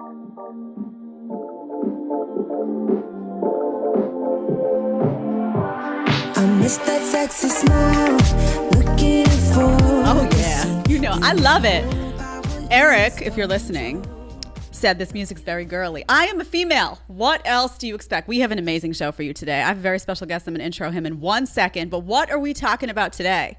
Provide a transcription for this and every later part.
I miss that sexy smile, looking for. Oh yeah, you know, I love it. Eric, if you're listening, said this music's very girly. I am a female. What else do you expect? We have an amazing show for you today. I have a very special guest. I'm going to intro him in 1 second. But what are we talking about today?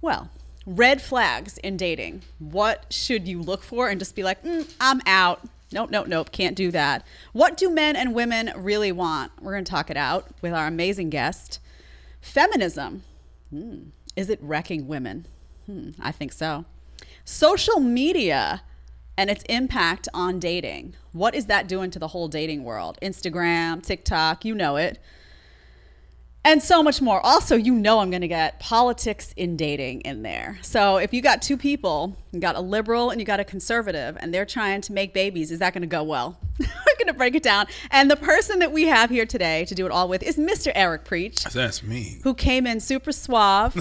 Well, red flags in dating. What should you look for and just be like, I'm out. Nope, can't do that. What do men and women really want? We're going to talk it out with our amazing guest. Feminism. Is it wrecking women? I think so. Social media and its impact on dating. What is that doing to the whole dating world? Instagram, TikTok, you know it. And so much more. Also, you know I'm going to get politics in dating in there. So if you got two people, you got a liberal and you got a conservative, and they're trying to make babies, is that going to go well? We're going to break it down. And the person that we have here today to do it all with is Mr. AbaNPreach. That's me. Who came in super suave,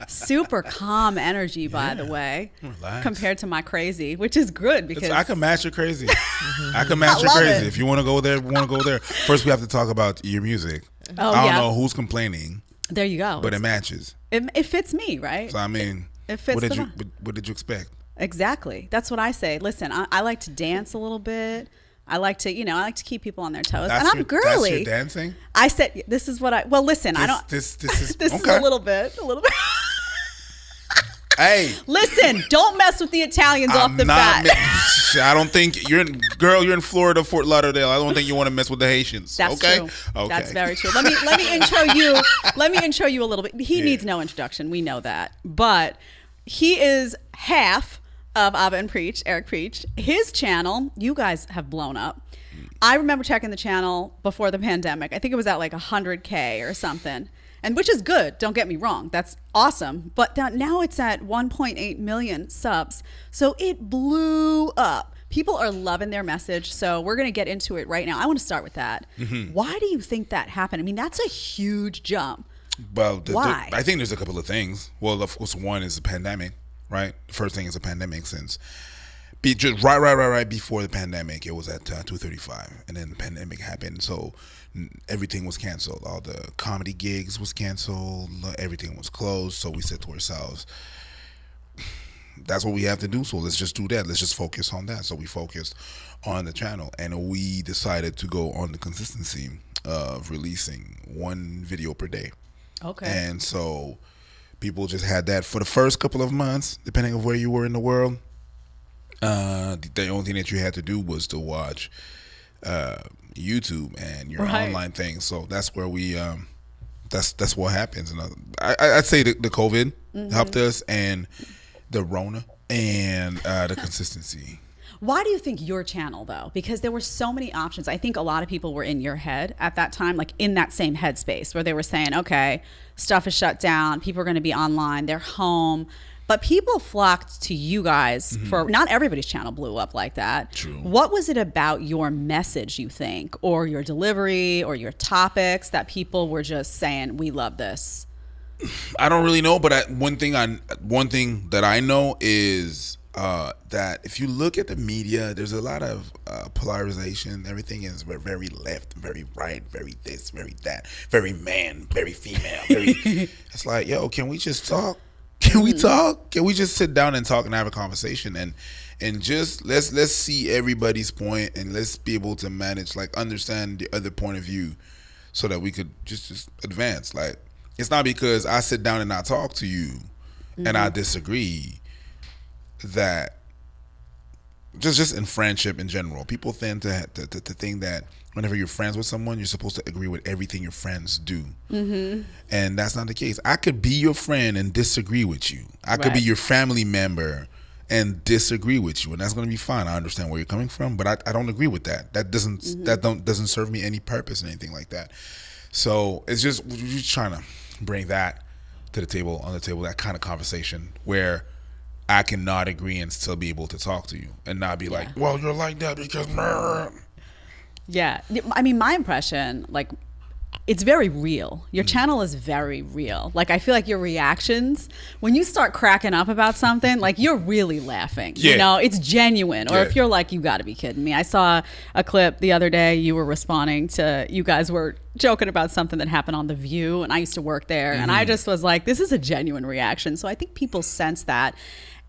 super calm energy, by the way, relax. Compared to my crazy, which is good because I can match your crazy. I can match your crazy. It. If you want to go there, we want to go there. First, we have to talk about your music. Oh, I don't know who's complaining. There you go. But it matches. It fits me, right? So I mean, it fits. What did you expect? Exactly. That's what I say. Listen, I like to dance a little bit. I like to, I like to keep people on their toes. And I'm girly. That's your dancing? I said, this is what listen, I don't. This is this okay. is a little bit. Hey. Listen, don't mess with the Italians off the bat. I don't think you're in Florida, Fort Lauderdale. I don't think you want to mess with the Haitians. That's okay? true. Okay. That's very true. Let me intro you. Let me intro you a little bit. He needs no introduction. We know that. But he is half of AbaNPreach, AbaNPreach. His channel, you guys have blown up. I remember checking the channel before the pandemic. I think it was at like 100K or something. And which is good. Don't get me wrong. That's awesome. But now it's at 1.8 million subs. So it blew up. People are loving their message. So we're going to get into it right now. I want to start with that. Mm-hmm. Why do you think that happened? I mean, that's a huge jump. Well, why? I think there's a couple of things. Well, of course, one is the pandemic, right? The first thing is the pandemic since just right before the pandemic, it was at 235. And then the pandemic happened. So everything was canceled. All the comedy gigs was canceled. Everything was closed. So we said to ourselves, that's what we have to do. So let's just do that. Let's just focus on that. So we focused on the channel, and we decided to go on the consistency of releasing one video per day. Okay. And so people just had that for the first couple of months, depending on where you were in the world. The only thing that you had to do was to watch YouTube and your online thing. So that's where we that's what happens. And I'd say the COVID helped us, and the Rona, and the consistency. Why do you think your channel, though? Because there were so many options. I think a lot of people were in your head at that time, like in that same headspace where they were saying, okay, stuff is shut down, people are going to be online, they're home. But people flocked to you guys for, not everybody's channel blew up like that. True. What was it about your message, you think, or your delivery or your topics that people were just saying, we love this? I don't really know, but one thing that I know is that if you look at the media, there's a lot of polarization. Everything is very left, very right, very this, very that, very man, very female. It's like, yo, can we just talk? Can we talk? Can we just sit down and talk and have a conversation and just let's see everybody's point, and let's be able to manage, like, understand the other point of view, so that we could just advance. Like, it's not because I sit down and I talk to you and I disagree that just in friendship in general, people tend to think that whenever you're friends with someone, you're supposed to agree with everything your friends do. And that's not the case. I could be your friend and disagree with you. I could be your family member and disagree with you, and that's going to be fine. I understand where you're coming from, but I don't agree with that. That doesn't serve me any purpose and anything like that. So we're just trying to bring that to the table, that kind of conversation where I can not agree and still be able to talk to you and not be like, well, you're like that because... Yeah. I mean, my impression, like, it's very real. Your channel is very real. Like, I feel like your reactions, when you start cracking up about something, like, you're really laughing. Yeah. You know, it's genuine. Or Yeah. if you're like, you got to be kidding me. I saw a clip the other day. You were responding to, you guys were joking about something that happened on The View, and I used to work there. And I just was like, this is a genuine reaction. So I think people sense that.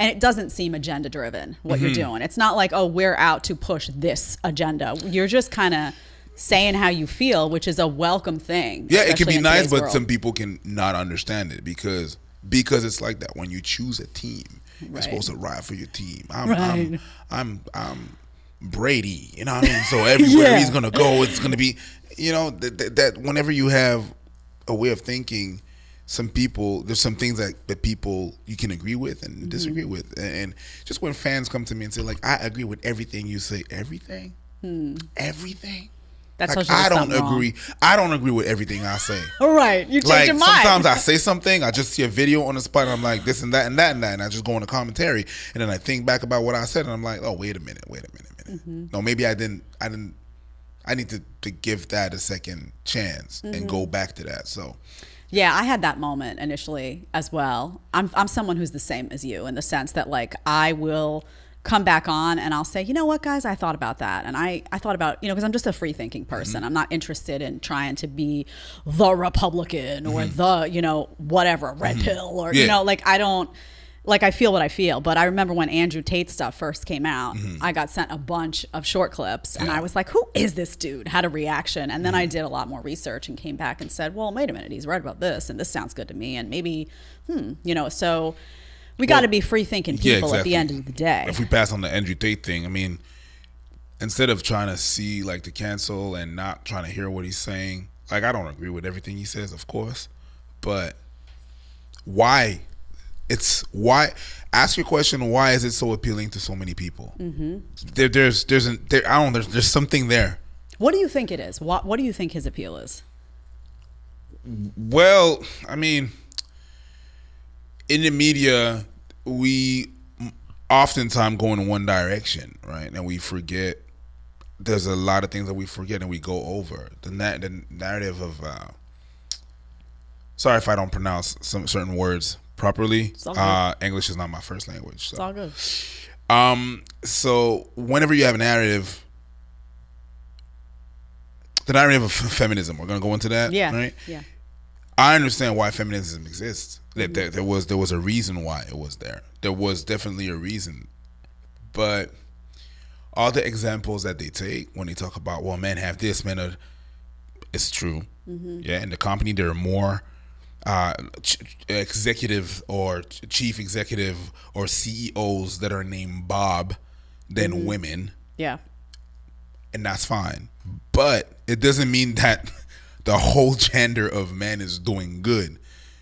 And it doesn't seem agenda driven, what you're doing. It's not like, oh, we're out to push this agenda. You're just kind of saying how you feel, which is a welcome thing. Yeah, it can especially be in nice, today's but world. some people can not understand it because it's like that. When you choose a team, you're Right. supposed to ride for your team. Right. I'm Brady, you know what I mean? So everywhere Yeah. he's gonna go, it's gonna be, you know, that whenever you have a way of thinking, some people, there's some things that people you can agree with and disagree with, and just when fans come to me and say like, I agree with everything you say, everything. That's Like, how I don't something wrong. agree. I don't agree with everything I say. All right, you change Like your mind. sometimes I say something, I just see a video on the spot, and I'm like this and that and that and that, and I just go into commentary, and then I think back about what I said, and I'm like, oh wait a minute. No, maybe I didn't. I need to give that a second chance and go back to that. So Yeah, I had that moment initially as well. I'm someone who's the same as you in the sense that, like, I will come back on and I'll say, you know what, guys, I thought about that. And I thought about, you know, because I'm just a free thinking person. I'm not interested in trying to be the Republican or the, you know, whatever, red pill or, you Yeah. know, like, I don't, like, I feel what I feel. But I remember when Andrew Tate stuff first came out, I got sent a bunch of short clips and I was like, who is this dude? Had a reaction. And then I did a lot more research and came back and said, well, wait a minute, he's right about this and this sounds good to me. And maybe, you know, so we got to be free thinking people at the end of the day. If we pass on the Andrew Tate thing, I mean, instead of trying to see like the cancel and not trying to hear what he's saying, like I don't agree with everything he says, of course, but why? Ask your question, why is it so appealing to so many people? There's something there. What do you think it is? What do you think his appeal is? Well, I mean, in the media, we oftentimes go in one direction, right? And we forget, there's a lot of things that we forget and we go over. The narrative of, sorry if I don't pronounce some certain words properly. It's all good. English is not my first language. So. It's all good. So whenever you have a narrative, the narrative of feminism, we're going to go into that, Yeah. right? Yeah. I understand why feminism exists. There was a reason why it was there. There was definitely a reason. But all the examples that they take when they talk about, well, men have this, men are, it's true. Yeah, in the company there are more executive or chief executive or CEOs that are named Bob than women, Yeah. and that's fine. But it doesn't mean that the whole gender of men is doing good.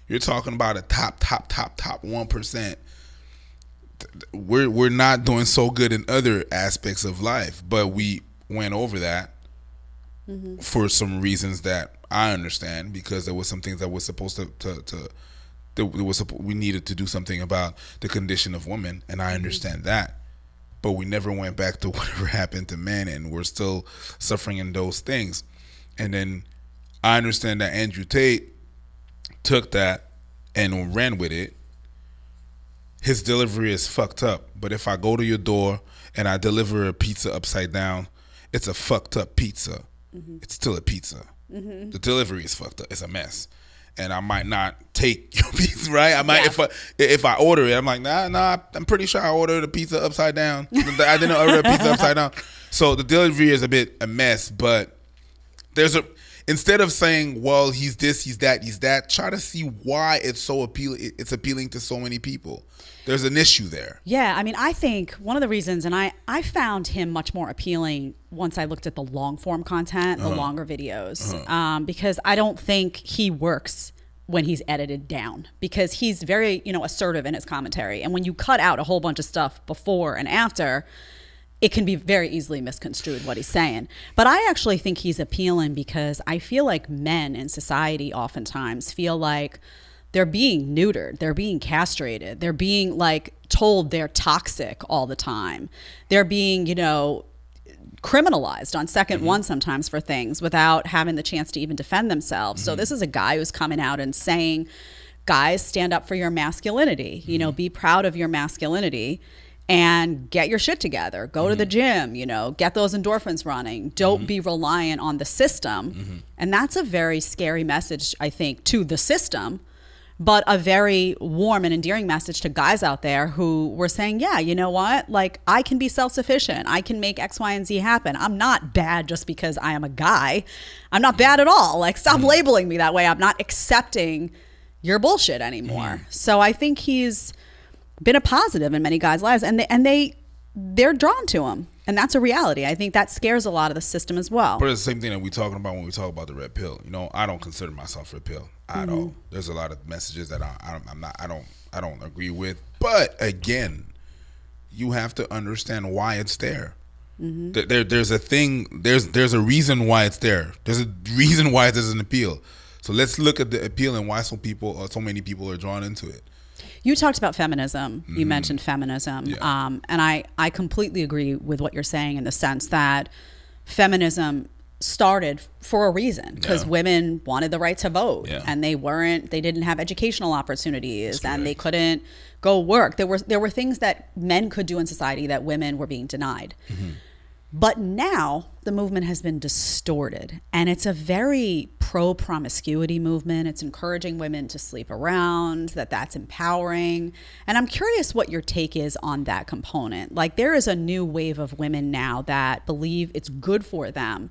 You're talking about a top 1%. We're not doing so good in other aspects of life, but we went over that for some reasons that I understand, because there was some things that was supposed we needed to do something about the condition of women, and I understand that. But we never went back to whatever happened to men, and we're still suffering in those things. And then I understand that Andrew Tate took that and ran with it. His delivery is fucked up. But if I go to your door and I deliver a pizza upside down, it's a fucked up pizza. It's still a pizza. The delivery is fucked up. It's a mess. And I might not take your pizza, right? I might, if I order it, I'm like, nah, I'm pretty sure I ordered a pizza upside down. I didn't order a pizza upside down. So the delivery is a bit a mess, but instead of saying, well, he's this, he's that, try to see why it's so appealing. It's appealing to so many people. There's an issue there. Yeah, I mean, I think one of the reasons, and I found him much more appealing once I looked at the long form content, the longer videos, because I don't think he works when he's edited down, because he's very, assertive in his commentary. And when you cut out a whole bunch of stuff before and after, it can be very easily misconstrued what he's saying. But I actually think he's appealing because I feel like men in society oftentimes feel like they're being neutered, they're being castrated, they're being like told they're toxic all the time. They're being, criminalized on second one sometimes for things without having the chance to even defend themselves. So this is a guy who's coming out and saying, guys, stand up for your masculinity, you know, be proud of your masculinity and get your shit together, go to the gym, you know, get those endorphins running, don't be reliant on the system. And that's a very scary message, I think, to the system, but a very warm and endearing message to guys out there who were saying, yeah, you know what, like I can be self-sufficient, I can make X, Y, and Z happen. I'm not bad just because I am a guy. I'm not bad at all. Like, stop labeling me that way. I'm not accepting your bullshit anymore. So I think he's been a positive in many guys' lives, and they're drawn to him, and that's a reality. I think that scares a lot of the system as well. But it's the same thing that we're talking about when we talk about the red pill. You know, I don't consider myself red pill at all. There's a lot of messages that I don't agree with. But again, you have to understand why it's there. There's a reason why it's there. There's a reason why there's an appeal. So let's look at the appeal and why so many people are drawn into it. You talked about feminism. You mentioned feminism. Yeah. And I completely agree with what you're saying in the sense that feminism started for a reason because women wanted the right to vote and they didn't have educational opportunities and they couldn't go work. There were things that men could do in society that women were being denied. But now the movement has been distorted, and it's a very pro-promiscuity movement. It's encouraging women to sleep around, that's empowering. And I'm curious what your take is on that component. Like, there is a new wave of women now that believe it's good for them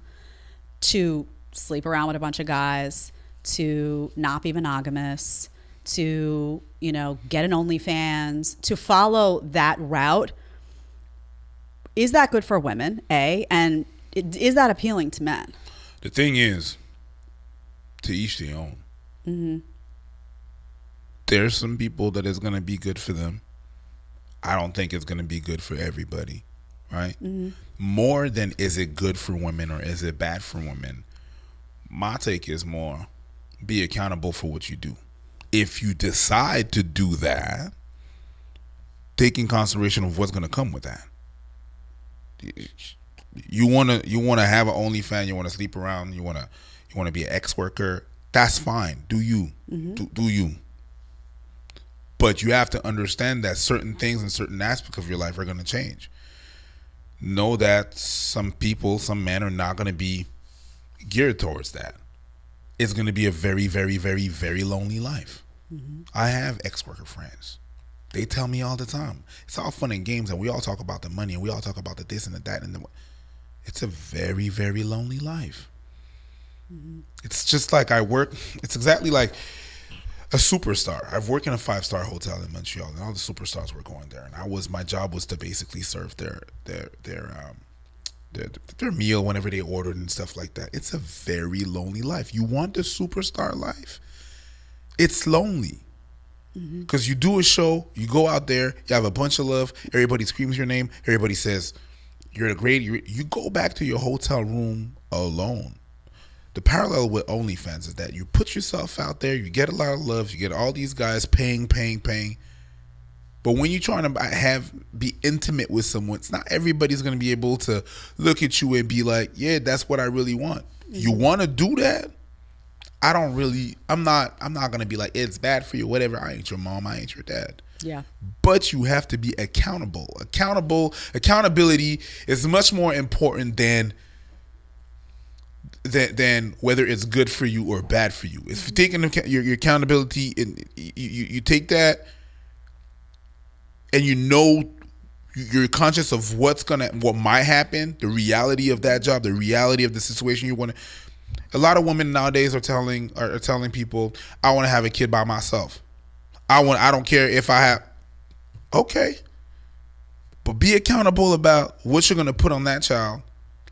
to sleep around with a bunch of guys, to not be monogamous, to, you know, get an OnlyFans, to follow that route. Is that good for women, A? And is that appealing to men? The thing is, to each their own. There's some people that is going to be good for them. I don't think it's going to be good for everybody, right? More than is it good for women or is it bad for women, my take is more be accountable for what you do. If you decide to do that, take in consideration of what's going to come with that. You want to have an OnlyFans, you want to sleep around, you want to be an ex-worker, that's fine. Do you. Do you. But you have to understand that certain things and certain aspects of your life are going to change. Know that some people, some men are not going to be geared towards that. It's going to be a very, very, very, very lonely life. I have ex-worker friends. They tell me all the time, it's all fun and games and we all talk about the money and we all talk about the this and the that. It's a very, very lonely life. It's just like it's exactly like a superstar. I've worked in a 5-star hotel in Montreal and all the superstars were going there. And my job was to basically serve their meal whenever they ordered and stuff like that. It's a very lonely life. You want the superstar life? It's lonely. Because you do a show, you go out there, you have a bunch of love, everybody screams your name, everybody says you're the great. You go back to your hotel room alone. The parallel with OnlyFans is that you put yourself out there, you get a lot of love, you get all these guys paying. But when you're trying to be intimate with someone, it's not everybody's going to be able to look at you and be like, yeah, that's what I really want. You want to do that? I'm not going to be like, it's bad for you, whatever. I ain't your mom, I ain't your dad. Yeah. But you have to be accountable. Accountability is much more important than whether it's good for you or bad for you. If you're taking your accountability and you take that and you know you're conscious of what might happen, the reality of that job, the reality of the situation you want to. A lot of women nowadays are telling people, I want to have a kid by myself. I don't care if I have. Okay. But be accountable about what you're going to put on that child.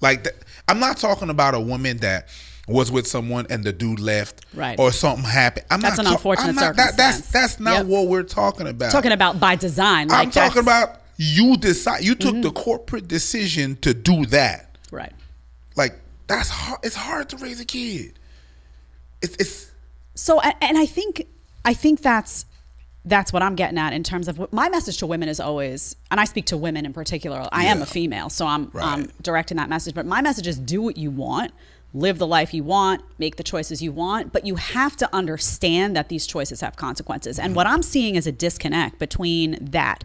Like that. I'm not talking about a woman that was with someone and the dude left, right, or something happened. That's an unfortunate circumstance. That's not what we're talking about. Talking about by design. I'm talking about you decide. You took the corporate decision to do that. Right. Like, that's hard. It's hard to raise a kid. It's so, and I think that's that's what I'm getting at in terms of my message to women is always, and I speak to women in particular. I am a female, so I'm directing that message. But my message is do what you want, live the life you want, make the choices you want. But you have to understand that these choices have consequences. And what I'm seeing is a disconnect between that.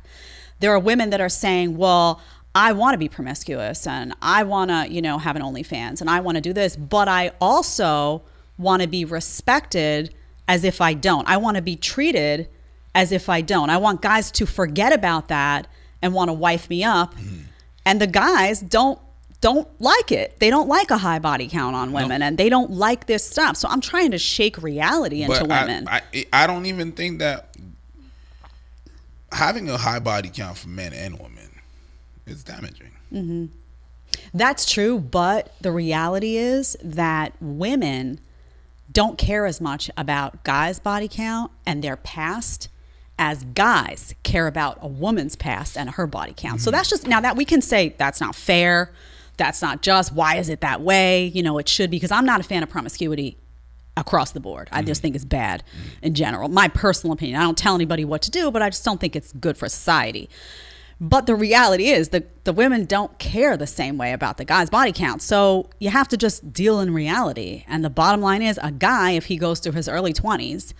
There are women that are saying, well, I want to be promiscuous and I want to, you know, have an OnlyFans and I want to do this, but I also want to be respected as if I don't. I want to be treated as if I don't. I want guys to forget about that and want to wife me up. And the guys don't like it. They don't like a high body count on women, and they don't like this stuff. So I'm trying to shake reality into women. I don't even think that having a high body count for men and women is damaging. That's true, but the reality is that women don't care as much about guys' body count and their past as guys care about a woman's past and her body count. So that's just, now that we can say that's not fair, that's not just, why is it that way? You know, it should be, because I'm not a fan of promiscuity across the board. I just think it's bad in general. My personal opinion. I don't tell anybody what to do, but I just don't think it's good for society. But the reality is the women don't care the same way about the guy's body count. So you have to just deal in reality. And the bottom line is, a guy, if he goes through his early 20s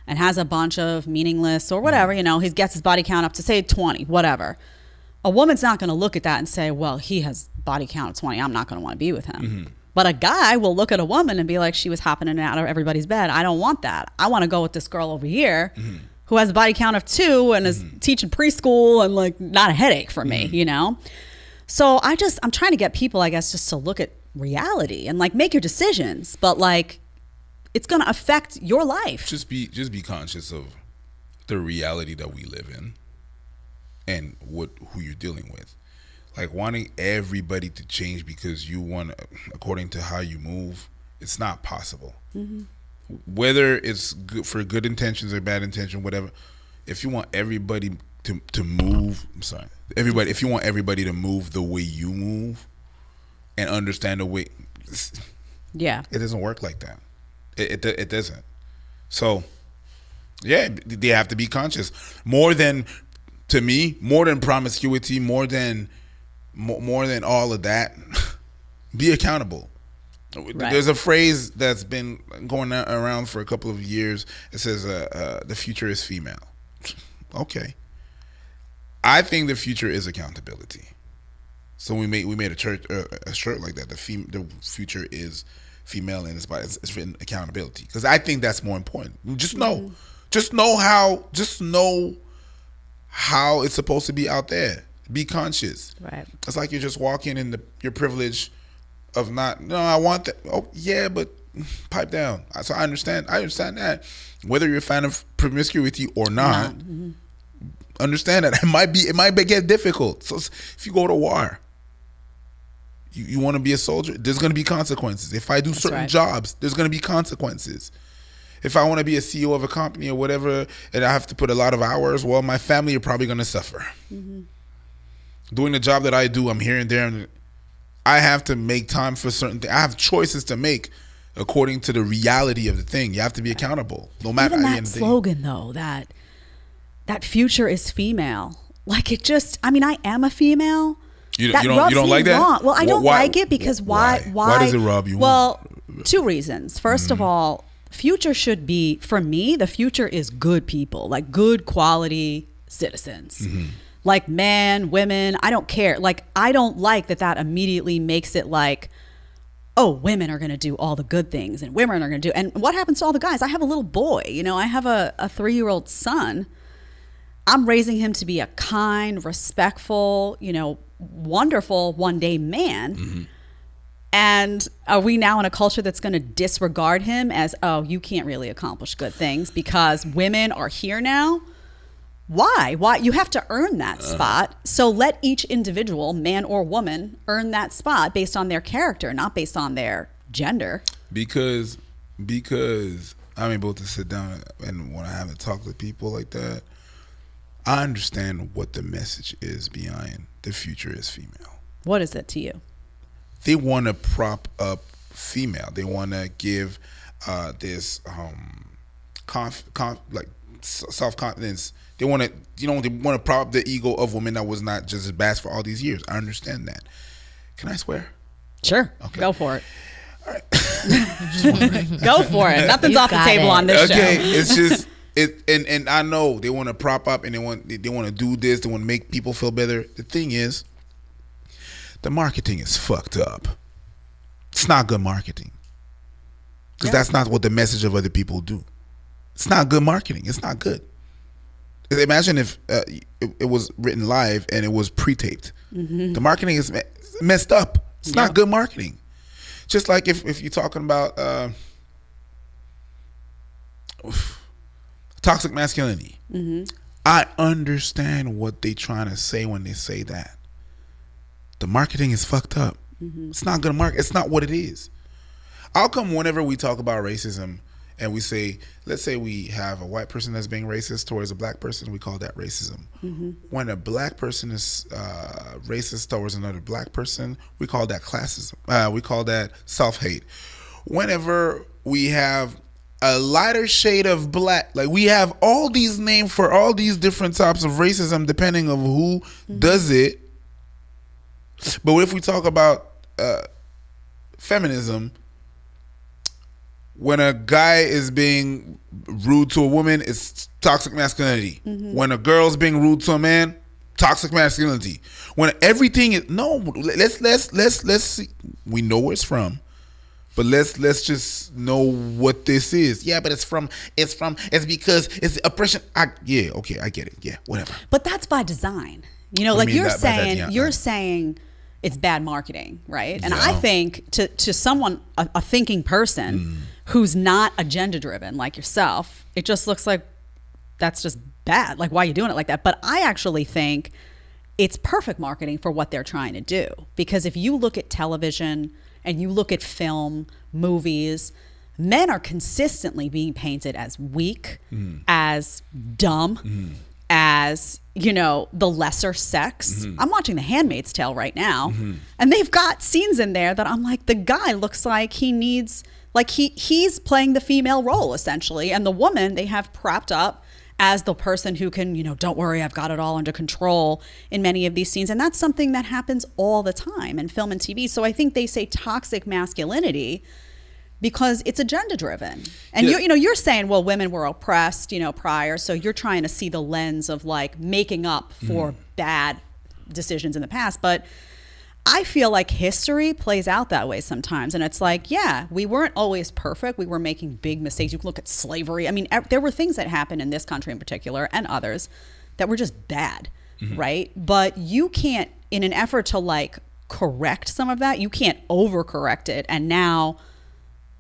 and has a bunch of meaningless or whatever, you know, he gets his body count up to say 20, whatever. A woman's not going to look at that and say, well, he has body count of 20. I'm not going to want to be with him. But a guy will look at a woman and be like, she was hopping in and out of everybody's bed. I don't want that. I want to go with this girl over here who has a body count of 2 and is teaching preschool and like not a headache for me, you know? So I'm trying to get people, I guess, just to look at reality and like make your decisions, but like it's going to affect your life. Just be conscious of the reality that we live in and who you're dealing with. Like wanting everybody to change because you want, according to how you move, it's not possible. Whether it's good for good intentions or bad intention, whatever. If you want everybody to move, if you want everybody to move the way you move and understand the way, it doesn't work like that. It doesn't. So, yeah, they have to be conscious. To me, more than promiscuity, more than all of that, be accountable. Right. There's a phrase that's been going around for a couple of years. It says, the future is female. Okay. I think the future is accountability. So we made a shirt like that. The future is female, and it's written accountability. Because I think that's more important. Just know how it's supposed to be out there. Be conscious. Right. It's like you're just walking in your privilege of I want that. Oh yeah, but pipe down. So I understand that. Whether you're a fan of promiscuity or not, understand that it might get difficult. So if you go to war, you want to be a soldier, there's going to be consequences. If I do certain jobs, there's going to be consequences. If I want to be a CEO of a company or whatever, and I have to put a lot of hours, well, my family are probably going to suffer. Doing the job that I do, I'm here and there, and I have to make time for certain things. I have choices to make according to the reality of the thing. You have to be accountable, no matter. Even that slogan, though, that future is female. Like it just, I mean, I am a female. You don't like that? Wrong. Well, I don't like it because why? Why does it rub you? Well, 2 reasons. First of all, future should be, for me, the future is good people, like good quality citizens. Like men, women, I don't care. Like, I don't like that immediately makes it like, oh, women are going to do all the good things and women are going to do. And what happens to all the guys? I have a little boy, I have a 3-year-old son. I'm raising him to be a kind, respectful, wonderful one-day man. And are we now in a culture that's going to disregard him as, oh, you can't really accomplish good things because women are here now? Why? You have to earn that spot. So let each individual, man or woman, earn that spot based on their character, not based on their gender. Because I'm able to sit down and when I have to talk to people like that, I understand what the message is behind the future is female. What is it to you? They want to prop up female. They want to give this self-confidence. They want to, they want to prop up the ego of women that was not just as bad for all these years. I understand that. Can I swear? Sure. Okay. Go for it. All right. Go for it. Nothing's off the table on this show. Okay, it's just and I know they want to prop up and they want to do this. They want to make people feel better. The thing is, the marketing is fucked up. It's not good marketing because that's not what the message of other people do. It's not good marketing. It's not good. Imagine if it was written live and it was pre-taped. Mm-hmm. The marketing is messed up. It's not good marketing. Just like if you're talking about toxic masculinity. Mm-hmm. I understand what they're trying to say when they say that. The marketing is fucked up. Mm-hmm. It's not good market. It's not what it is. How come whenever we talk about racism and we say, let's say we have a white person that's being racist towards a black person, we call that racism. Mm-hmm. When a black person is racist towards another black person, we call that classism. We call that self-hate. Whenever we have a lighter shade of black, like we have all these names for all these different types of racism depending on who does it. But if we talk about feminism, when a guy is being rude to a woman, it's toxic masculinity. Mm-hmm. When a girl's being rude to a man, toxic masculinity. When everything is let's see. We know where it's from, but let's just know what this is. Yeah, but it's because it's oppression. Okay, I get it. Yeah, whatever. But that's by design. You know, like you're saying it's bad marketing, right? And I think to someone, a thinking person who's not agenda driven like yourself, it just looks like that's just bad. Like, why are you doing it like that? But I actually think it's perfect marketing for what they're trying to do. Because if you look at television and you look at film, movies, men are consistently being painted as weak, as dumb, as, you know, the lesser sex. I'm watching The Handmaid's Tale right now, and they've got scenes in there that I'm like, the guy looks like he needs, like he's playing the female role essentially, and the woman they have propped up as the person who can, you know, don't worry, I've got it all under control in many of these scenes. And that's something that happens all the time in film and TV. So I think they say toxic masculinity because it's agenda driven. And you're saying, well, women were oppressed, you know, prior. So you're trying to see the lens of like making up for bad decisions in the past. But I feel like history plays out that way sometimes. And it's like, yeah, we weren't always perfect. We were making big mistakes. You can look at slavery. I mean, there were things that happened in this country in particular and others that were just bad, right? But you can't, in an effort to like correct some of that, you can't overcorrect it and now,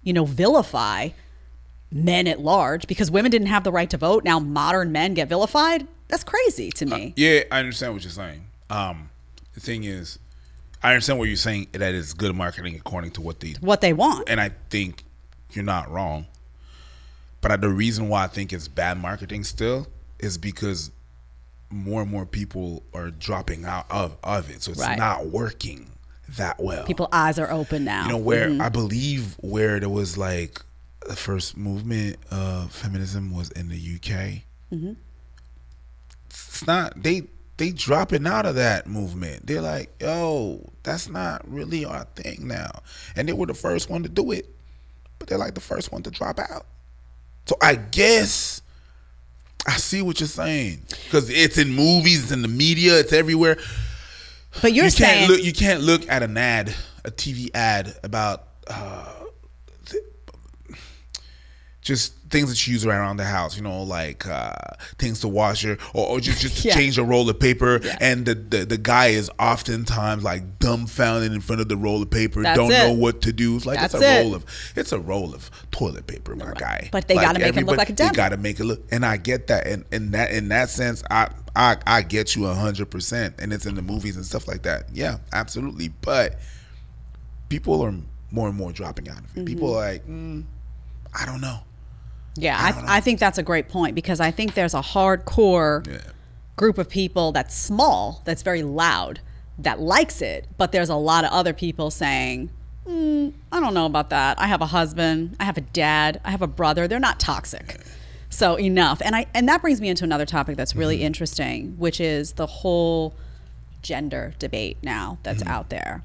you know, vilify men at large because women didn't have the right to vote. Now modern men get vilified. That's crazy to me. Yeah, I understand what you're saying. The thing is, I understand what you're saying, that it's good marketing according to what they want. And I think you're not wrong. But the reason why I think it's bad marketing still is because more and more people are dropping out of it. So it's not working that well. People's eyes are open now. You know, where I believe where there was like the first movement of feminism was in the UK. It's not, they dropping out of that movement. They're like, yo, that's not really our thing now. And they were the first one to do it, but they're like the first one to drop out. So I guess I see what you're saying because it's in movies, it's in the media, it's everywhere. But you can't look at an ad, a TV ad about just things that you use around the house, you know, like things to wash or just change a roll of paper. Yeah. And the guy is oftentimes like dumbfounded in front of the roll of paper, know what to do. It's like it's a roll of toilet paper, my guy. But they got to make him look like a demo. They got to make it look, and I get that. And in that sense, I get you 100%, and it's in the movies and stuff like that. Yeah, absolutely. But people are more and more dropping out of it. People are like, I don't know. Yeah, I think that's a great point because I think there's a hardcore group of people that's small, that's very loud, that likes it. But there's a lot of other people saying, I don't know about that. I have a husband, I have a dad, I have a brother. They're not toxic. So enough. And that brings me into another topic that's really interesting, which is the whole gender debate now that's out there.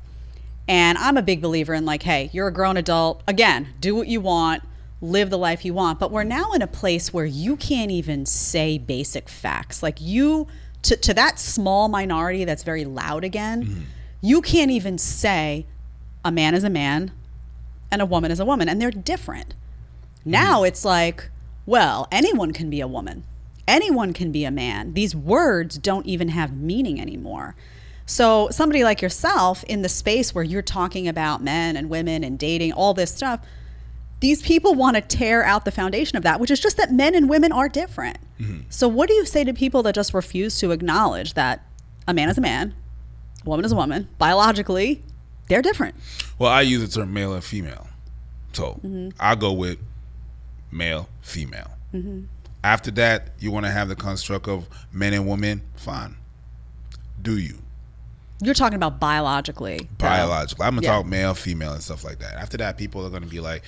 And I'm a big believer in like, hey, you're a grown adult. Again, do what you want, live the life you want. But we're now in a place where you can't even say basic facts. Like to that small minority that's very loud again, you can't even say a man is a man and a woman is a woman, and they're different. Now it's like, well, anyone can be a woman. Anyone can be a man. These words don't even have meaning anymore. So somebody like yourself in the space where you're talking about men and women and dating, all this stuff, these people want to tear out the foundation of that, which is just that men and women are different. So what do you say to people that just refuse to acknowledge that a man is a man, a woman is a woman, biologically, they're different? Well, I use the term male and female. So I'll go with male, female. After that, you want to have the construct of men and women, fine. Do you? You're talking about biologically. Biologically. I'm going to talk male, female, and stuff like that. After that, people are going to be like,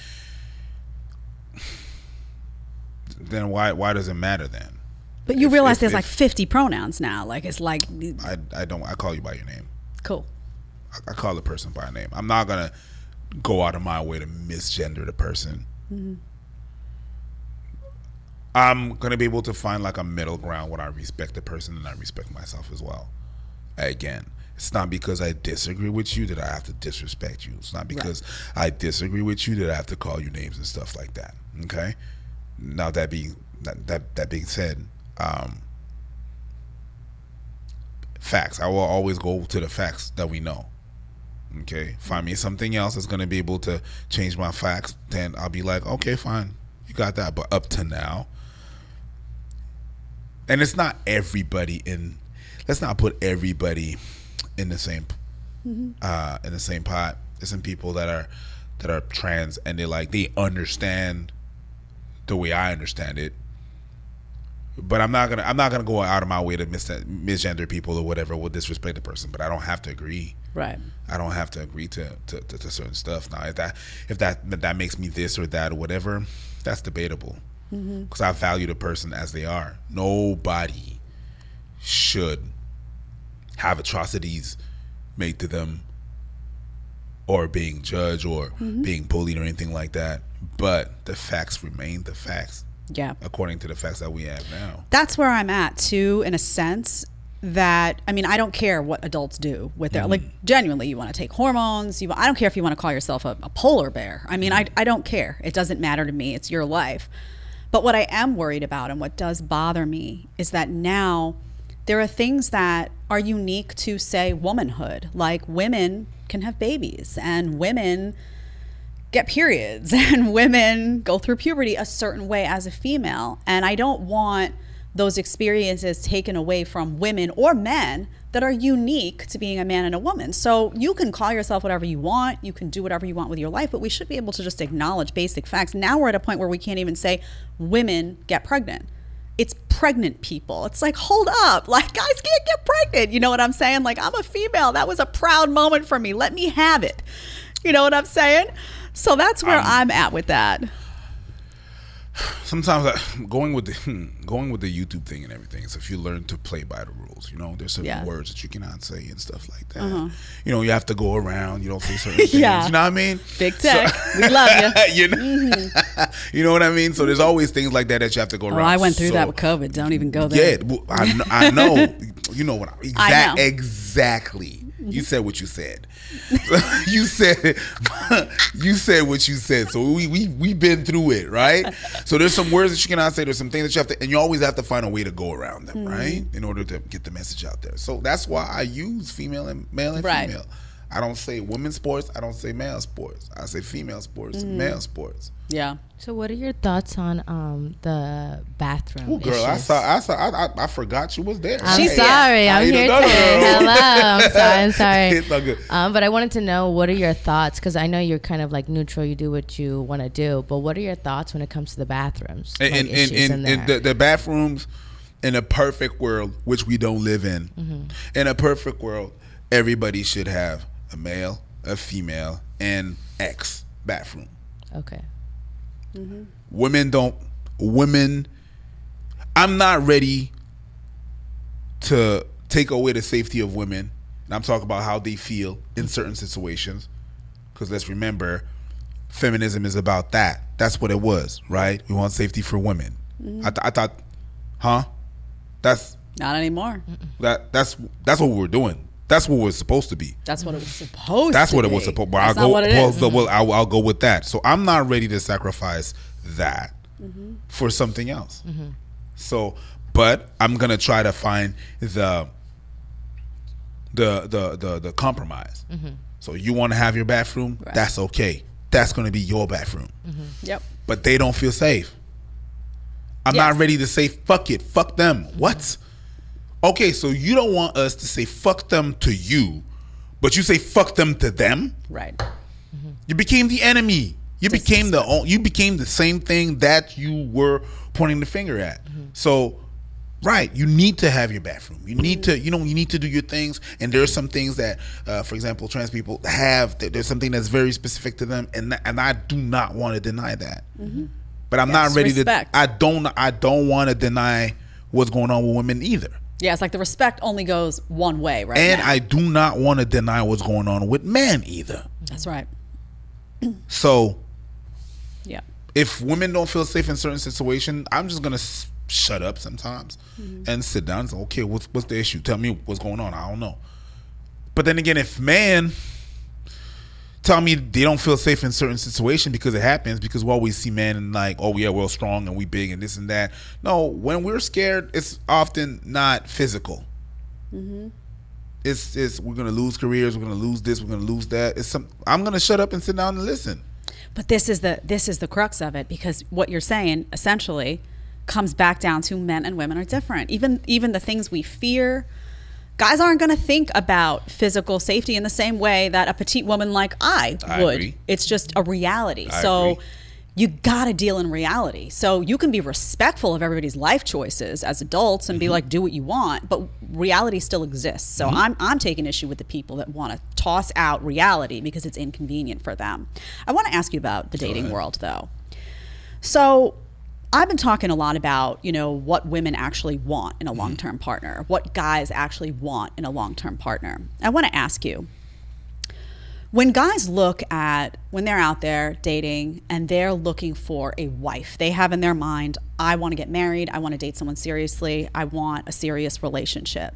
then why does it matter then? But you realize there's like 50 pronouns now. Like it's like I call you by your name. Cool. I call the person by name. I'm not going to go out of my way to misgender the person. I'm going to be able to find like a middle ground where I respect the person and I respect myself as well. Again, it's not because I disagree with you that I have to disrespect you. It's not because I disagree with you that I have to call you names and stuff like that. Okay? Now that being said, facts. I will always go to the facts that we know. Okay? Find me something else that's going to be able to change my facts, then I'll be like, okay, fine. You got that. But up to now, and it's not everybody in, let's not put everybody in the same pot. There's some people that are trans and they understand the way I understand it. But I'm not gonna go out of my way to misgender people or whatever, or disrespect the person. But I don't have to agree. Right. I don't have to agree to certain stuff. Now, if that makes me this or that or whatever, that's debatable. Because I value the person as they are. Nobody should have atrocities made to them, or being judged, or being bullied, or anything like that. But the facts remain the facts. Yeah. According to the facts that we have now. That's where I'm at too, in a sense that, I mean, I don't care what adults do with their, like, genuinely, you want to take hormones. I don't care if you want to call yourself a polar bear. I mean, I don't care. It doesn't matter to me. It's your life. But what I am worried about, and what does bother me, is that now there are things that are unique to, say, womanhood. Like women can have babies, and women get periods, and women go through puberty a certain way as a female. And I don't want those experiences taken away from women or men that are unique to being a man and a woman. So you can call yourself whatever you want, you can do whatever you want with your life, but we should be able to just acknowledge basic facts. Now we're at a point where we can't even say women get pregnant. It's pregnant people. It's like, hold up, like, guys can't get pregnant. You know what I'm saying? Like, I'm a female. That was a proud moment for me. Let me have it. You know what I'm saying? So that's where I'm at with that. Sometimes going with the YouTube thing and everything. So if you learn to play by the rules, there's certain words that you cannot say and stuff like that. You have to go around. You don't say certain things. You know what I mean? Big tech. We love you. You know what I mean? So there's always things like that you have to go around. I went through that with COVID. Don't even go there. Yeah, well, I know. You know what? I know. Exactly. You said what you said. You said what you said. So we've been through it, right? So there's some words that you cannot say. There's some things that you have to, and you always have to find a way to go around them, right? In order to get the message out there. So that's why I use male and female. I don't say women's sports. I don't say male sports. I say female sports and male sports. Yeah. So what are your thoughts on the bathroom Ooh, girl, issues? I forgot you was there. I'm sorry. I'm here too. Hello. I'm sorry. It's all good. But I wanted to know, what are your thoughts? Because I know you're kind of like neutral. You do what you want to do. But what are your thoughts when it comes to the bathrooms? In the bathrooms, in a perfect world, which we don't live in, in a perfect world, everybody should have a male, a female, and X bathroom. Okay. Women I'm not ready to take away the safety of women. And I'm talking about how they feel in certain situations. Because let's remember, feminism is about that. That's what it was, right? We want safety for women. I thought, huh? That's Not anymore. that's what we're doing. That's what we're supposed to be. That's what it was supposed That's to what be. it was supposed. But That's I'll not what it is. I'll go with that. So I'm not ready to sacrifice that for something else. So, but I'm gonna try to find the compromise. So you want to have your bathroom? Right. That's okay. That's gonna be your bathroom. Yep. But they don't feel safe. I'm Yes. not ready to say fuck it, fuck them. What? Okay, so you don't want us to say fuck them to you, but you say fuck them to them? Right. You became the enemy. You became the same thing that you were pointing the finger at. So, right, you need to have your bathroom. You need to, you need to do your things. And there's some things that, for example, trans people have. There's something that's very specific to them, and I do not want to deny that. But I'm not ready respect. to. I don't want to deny what's going on with women either. Yeah, it's like the respect only goes one way, right? And now. I do not want to deny what's going on with men either. That's right. So Yeah. if women don't feel safe in certain situations, I'm just gonna shut up sometimes and sit down and say, okay, what's the issue? Tell me what's going on. I don't know. But then again, if men tell me they don't feel safe in certain situations because it happens, because we always see men and like, oh yeah, we're strong and we big and this and that. No, when we're scared, it's often not physical. It's we're gonna lose careers, we're gonna lose this, we're gonna lose that. I'm gonna shut up and sit down and listen. But this is the crux of it, because what you're saying essentially comes back down to men and women are different. Even the things we fear, guys aren't going to think about physical safety in the same way that a petite woman like I would. agree. It's just a reality. I So agree. you got to deal in reality. So you can be respectful of everybody's life choices as adults and be like, do what you want, but reality still exists. So I'm taking issue with the people that want to toss out reality because it's inconvenient for them. I want to ask you about the dating world though. So I've been talking a lot about, what women actually want in a long-term partner, what guys actually want in a long-term partner. I want to ask you, when guys when they're out there dating and they're looking for a wife, they have in their mind, I want to get married, I want to date someone seriously, I want a serious relationship.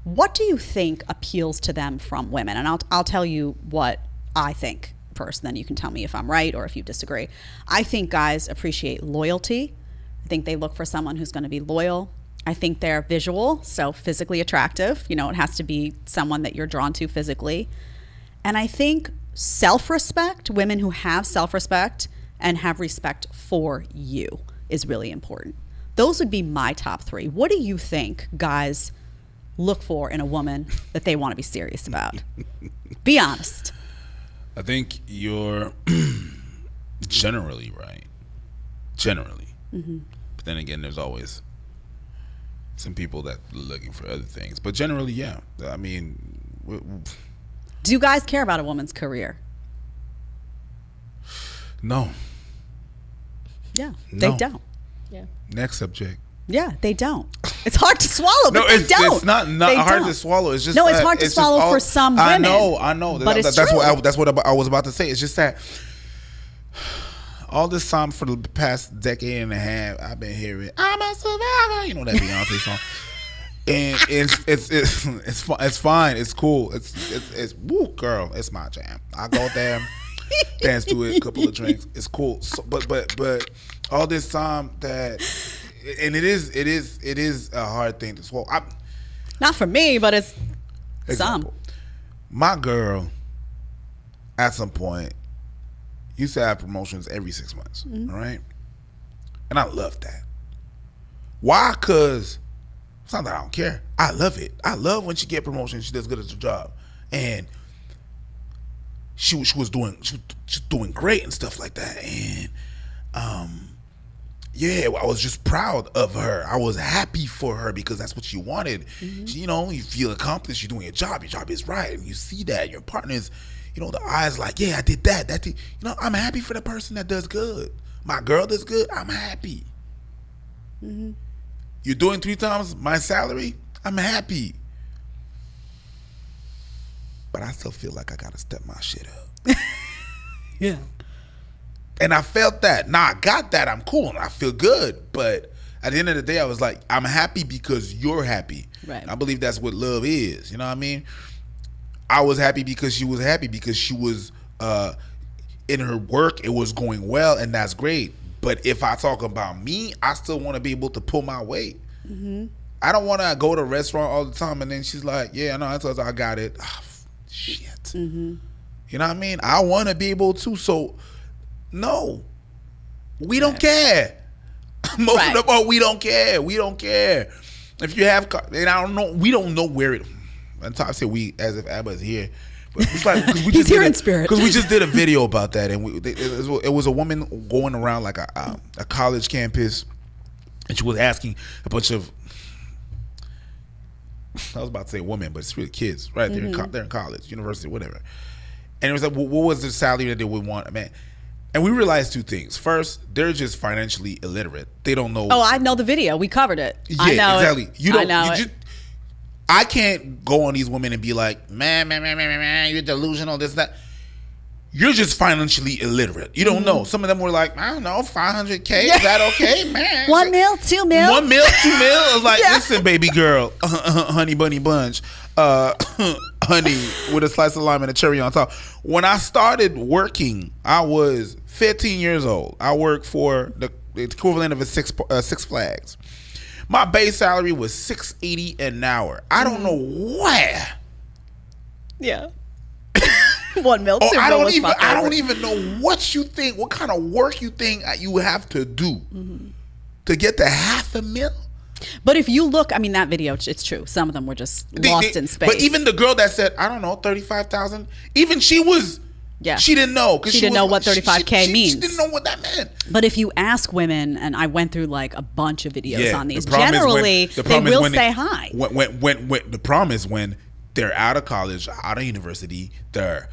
What do you think appeals to them from women? And I'll tell you what I think first, then you can tell me if I'm right or if you disagree. I think guys appreciate loyalty. I think they look for someone who's going to be loyal. I think they're visual, so physically attractive. It has to be someone that you're drawn to physically. And I think self-respect, women who have self-respect and have respect for you is really important. Those would be my top three. What do you think guys look for in a woman that they want to be serious about? Be honest. I think you're generally right. Generally. But then again, there's always some people that are looking for other things. But generally, yeah. I mean, Do guys care about a woman's career? no. Yeah, they No. don't. Yeah. Next subject. Yeah, they don't. It's hard to swallow, but they don't. It's not They hard don't. to swallow. It's just No, it's that hard to just swallow for some women. I know. But it's that's true. what I was about to say. It's just that all this time for the past decade and a half, I've been hearing "I'm a survivor." You know that Beyonce song, and it's fine. It's cool. It's woo, girl. It's my jam. I go there, dance to it, a couple of drinks. It's cool. So, but all this time that. And it is a hard thing to swallow. Not for me, but it's Example. My girl, at some point, used to have promotions every 6 months, all right? And I love that. Why? Because it's not that I don't care. I love it. I love when she get promotions. She does good at her job, and she was doing great and stuff like that. And yeah, I was just proud of her. I was happy for her because that's what she wanted. She, you feel accomplished. You're doing your job. Your job is right, and you see that your partner's, the eyes like, yeah, I did that. I'm happy for the person that does good. My girl does good. I'm happy. you're doing 3 times my salary, I'm happy. But I still feel like I gotta step my shit up. Yeah. And I felt that. Now I got that. I'm cool and I feel good. But at the end of the day, I was like, I'm happy because you're happy. Right. I believe that's what love is. You know what I mean? I was happy because she was happy, because she was in her work, it was going well, and that's great. But if I talk about me, I still want to be able to pull my weight. Mm-hmm. I don't want to go to a restaurant all the time and then she's like, yeah, no, I got it. Oh, shit. Mm-hmm. You know what I mean? I want to be able to. So, no, we don't care. Most of the we don't care. We don't care. If you have, and I don't know, we don't know where it. On top, I say we as if Abba is here. But it's like, cause we He's here in spirit. Because we just did a video about that, and it was a woman going around like a college campus, and she was asking a bunch of. I was about to say women, but it's really kids, right? Mm-hmm. They're in college, university, whatever. And it was like, well, what was the salary that they would want? Man, and we realized 2 things. First, they're just financially illiterate. They don't know. Oh, I know the video. We covered it. Yeah, I know exactly. It. You don't. I know you just, I can't go on these women and be like, man, you're delusional, this, that. You're just financially illiterate. You don't know. Some of them were like, I don't know, 500K. Is that okay, man? 1 mil, 2 mil. 1 mil, 2 mil. I was like, listen, baby girl, honey bunny bunch, honey with a slice of lime and a cherry on top. When I started working, I was 15 years old. I worked for the equivalent of a Six Flags. My base salary was $6.80 an hour. I don't know where. Yeah. 1 mil. I don't even know what you think. What kind of work you think you have to do to get to $500,000? But if you look, I mean, that video, it's true. Some of them were just lost in space. But even the girl that said, I don't know, 35,000. Even she was. Yeah. She didn't know. She didn't know what 35K means. She didn't know what that meant. But if you ask women, and I went through like a bunch of videos on these, generally they will say hi. When the problem is when they're out of college, out of university, they're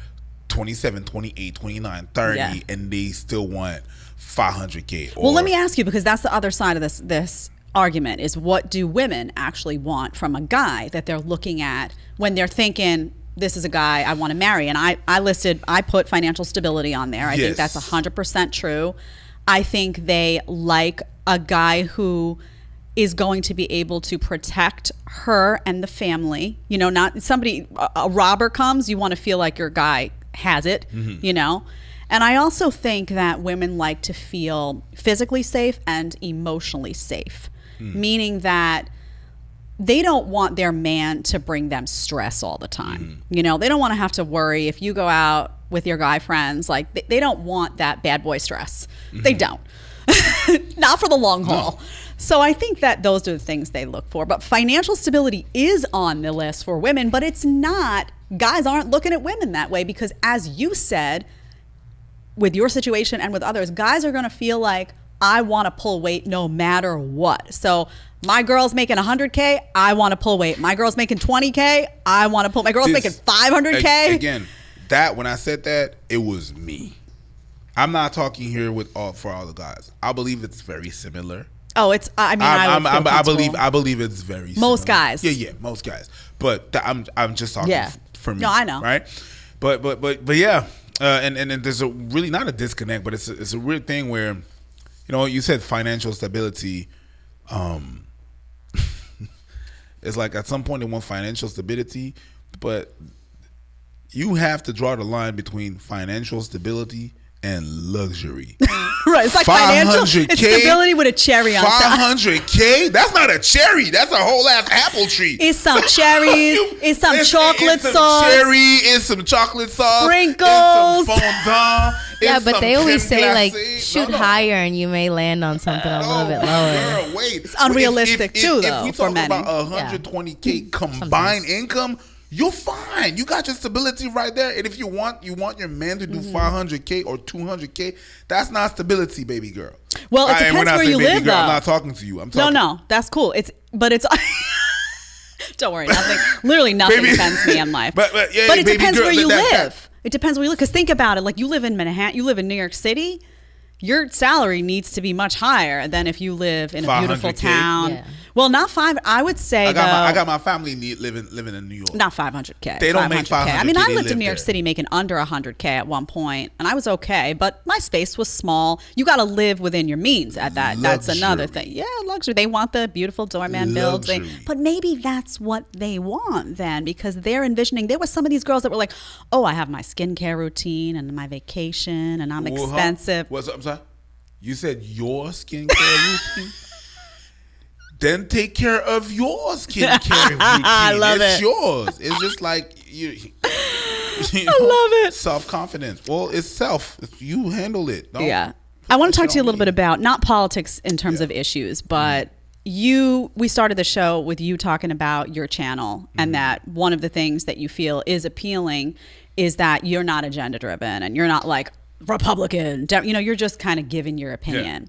27, 28, 29, 30, and they still want 500K. Well, let me ask you, because that's the other side of this argument, is what do women actually want from a guy that they're looking at when they're thinking, this is a guy I want to marry? And I put financial stability on there. I think that's 100% true. I think they like a guy who is going to be able to protect her and the family. You know, not somebody, a robber comes, you want to feel like your guy has it, you know? And I also think that women like to feel physically safe and emotionally safe, meaning that they don't want their man to bring them stress all the time. You know, they don't want to have to worry if you go out with your guy friends. Like, they don't want that bad boy stress. They don't. Not for the long haul. No. So I think that those are the things they look for. But financial stability is on the list for women, but it's not. Guys aren't looking at women that way because, as you said, with your situation and with others, guys are going to feel like, I want to pull weight no matter what. So my girl's making 100K, I want to pull weight. My girl's making 20K, I want to pull. My girl's making 500K. Again, that when I said that, it was me. I'm not talking here for all the guys. I believe it's very similar. Oh, it's. I mean, I believe it's very similar. Most guys. Yeah, most guys. But I'm just talking for me. No, I know. Right. But yeah, and there's a really not a disconnect, but it's a weird thing where, you know, you said financial stability. It's like at some point they want financial stability, but you have to draw the line between financial stability and luxury. Right, it's like financial it's stability with a cherry on top. 500K? That's not a cherry. That's a whole ass apple tree. It's some cherries. It's some chocolate sauce. It's some chocolate sauce. Sprinkles. It's some fondant. Yeah, but they always say like shoot higher and you may land on something a little bit lower. Girl, wait. It's unrealistic too, though, for men. If we talk about 120K combined income, you're fine. You got your stability right there. And if you want your man to do 500K or 200K, that's not stability, baby girl. Well, it depends where you live, though. I'm not talking to you. I'm talking. No, that's cool. It's. Don't worry, literally nothing offends me in life. But it depends where you live. It depends where you live. Because think about it. Like, you live in Manhattan, you live in New York City, your salary needs to be much higher than if you live in a beautiful town Well, not five. I would say I got my family living in New York. not 500K. They don't make 500K. I mean, I they lived in live New York there. City making under 100K at one point, and I was okay, but my space was small. You got to live within your means at that. That's another Luxury. thing. Yeah, luxury. They want the beautiful doorman building, Luxury. but maybe that's what they want then, because they're envisioning. There were some of these girls that were like, "Oh, I have my skincare routine and my vacation, and I'm expensive." What's up? I'm sorry. You said your skincare routine. Then take care of your skincare routine. I love it's it. yours. It's just like you know, I love it. Self-confidence. Well, it's self. You handle it. Don't Yeah. I want to talk to you a little bit me. about not politics in terms of issues, but we started the show with you talking about your channel and that one of the things that you feel is appealing is that you're not agenda driven and you're not like Republican, you're just kind of giving your opinion.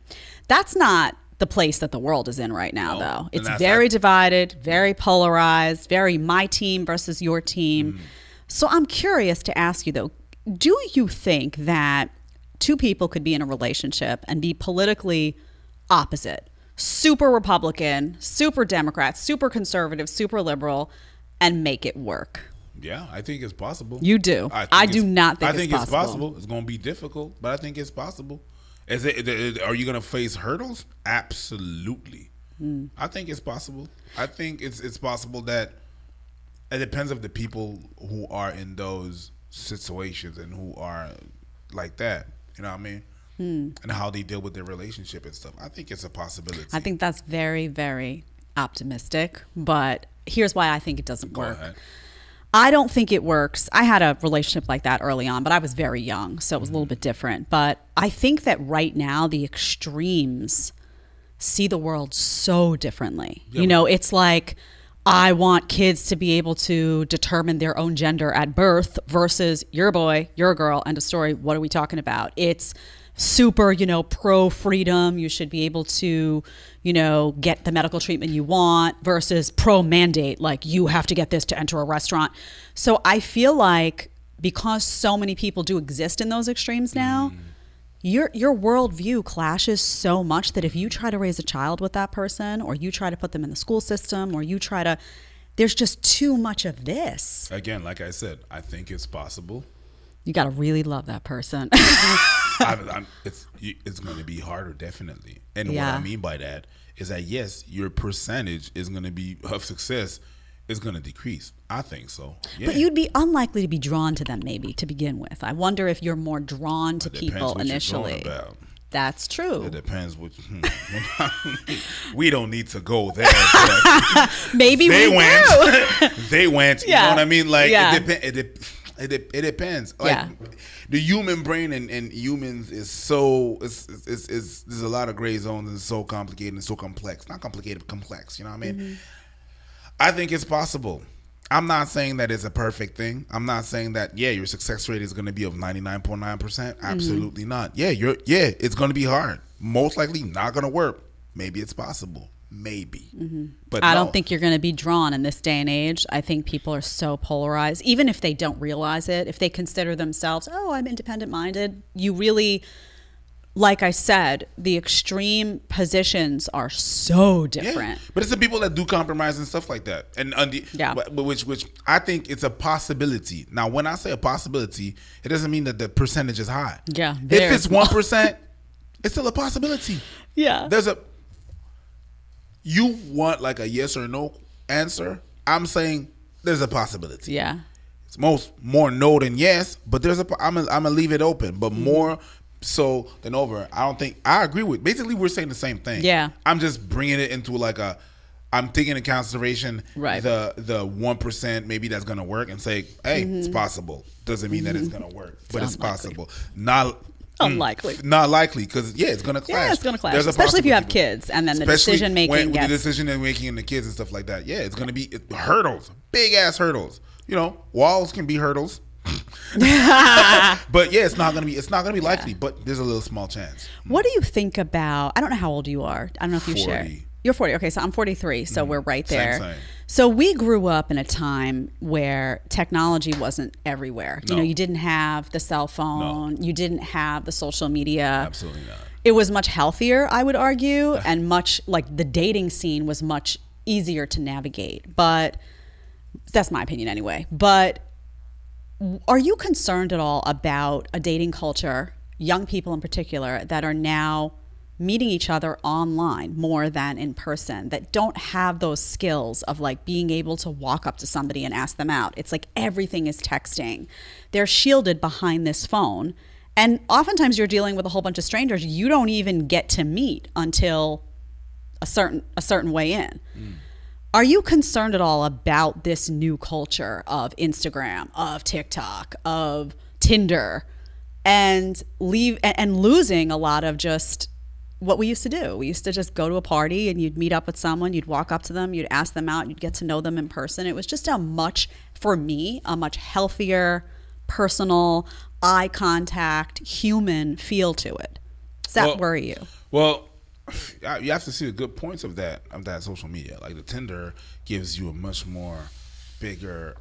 That's not the place that the world is in right now, No. though. And It's that's very like- divided, very polarized, very my team versus your team. So I'm curious to ask you, though, do you think that two people could be in a relationship and be politically opposite, super Republican, super Democrat, super conservative, super liberal, and make it work? Yeah, I think it's possible. You do. I do not think it's possible. it's possible. It's going to be difficult, but I think it's possible. Are you going to face hurdles? Absolutely. I think it's possible. I think it's possible that it depends of the people who are in those situations and who are like that. You know what I mean? And how they deal with their relationship and stuff. I think it's a possibility. I think that's very, very optimistic, but here's why I think it doesn't Go work. ahead. I don't think it works. I had a relationship like that early on, but I was very young, so it was a little bit different. But I think that right now the extremes see the world so differently. Yeah, It's like I want kids to be able to determine their own gender at birth versus you're a boy, you're a girl, end of story. What are we talking about? It's super, pro freedom. You should be able to, get the medical treatment you want versus pro mandate. Like you have to get this to enter a restaurant. So I feel like because so many people do exist in those extremes now, your worldview clashes so much that if you try to raise a child with that person or you try to put them in the school system or you try to, there's just too much of this. Again, like I said, I think it's possible. You got to really love that person. It's going to be harder, definitely. And what Yeah. I mean by that is that, yes, your percentage is going to be of success is going to decrease. I think so. Yeah. But you'd be unlikely to be drawn to them maybe to begin with. I wonder if you're more drawn to It depends people what you're initially. drawn about. That's true. It depends what. We don't need to go there. But Maybe they we went. do. They went. You Yeah. know what I mean? Like Yeah. it depends. Like Yeah. the human brain and humans is so there's a lot of gray zones and it's so complicated and so complex. Not complicated, complex. You know what I mean? I think it's possible. I'm not saying that it's a perfect thing. I'm not saying that your success rate is going to be of 99.9%. Absolutely not. It's going to be hard. Most likely not going to work. Maybe it's possible. Maybe. But I no. don't think you're going to be drawn in this day and age. I think people are so polarized, even if they don't realize it, if they consider themselves, I'm independent minded, you really, like I said, the extreme positions are so different. But it's the people that do compromise and stuff like that, and which I think it's a possibility. Now, when I say a possibility, it doesn't mean that the percentage is high. Yeah, if very it's 1%, it's still a possibility. Yeah. You want like a yes or no answer? I'm saying there's a possibility. Yeah. It's more no than yes, but I'm gonna leave it open, but more so than over. I don't think I agree with. Basically, we're saying the same thing. Yeah. I'm just bringing it into like I'm taking into consideration Right. the 1% maybe that's gonna work and say, hey, it's possible. Doesn't mean that it's gonna work, but it's unlikely. possible. Not Unlikely. Not likely because it's gonna clash. Yeah, it's going to clash, There's a especially if you have possibility. kids and then the Especially decision making with the gets. decision making and the kids and stuff like that. Yeah, it's gonna be hurdles, big ass hurdles. Walls can be hurdles. But it's not gonna be likely. But there's a little small chance. What do you think about? I don't know how old you are. I don't know if you 40. share. You're 40. Okay, so I'm 43. So we're right there. Same. So we grew up in a time where technology wasn't everywhere. No. You didn't have the cell phone. No. You didn't have the social media. Absolutely not. it was much healthier, I would argue, and much like the dating scene was much easier to navigate. But that's my opinion anyway. But are you concerned at all about a dating culture, young people in particular, that are now meeting each other online more than in person, that don't have those skills of like being able to walk up to somebody and ask them out? It's like everything is texting. They're shielded behind this phone. And oftentimes you're dealing with a whole bunch of strangers you don't even get to meet until a certain way in. Are you concerned at all about this new culture of Instagram, of TikTok, of Tinder, and losing a lot of just what we used to do? We used to just go to a party and you'd meet up with someone, you'd walk up to them, you'd ask them out, you'd get to know them in person. It was just for me, a much healthier, personal, eye contact, human feel to it. Does that worry you? Well, you have to see the good points of that social media. Like the Tinder gives you a much more bigger.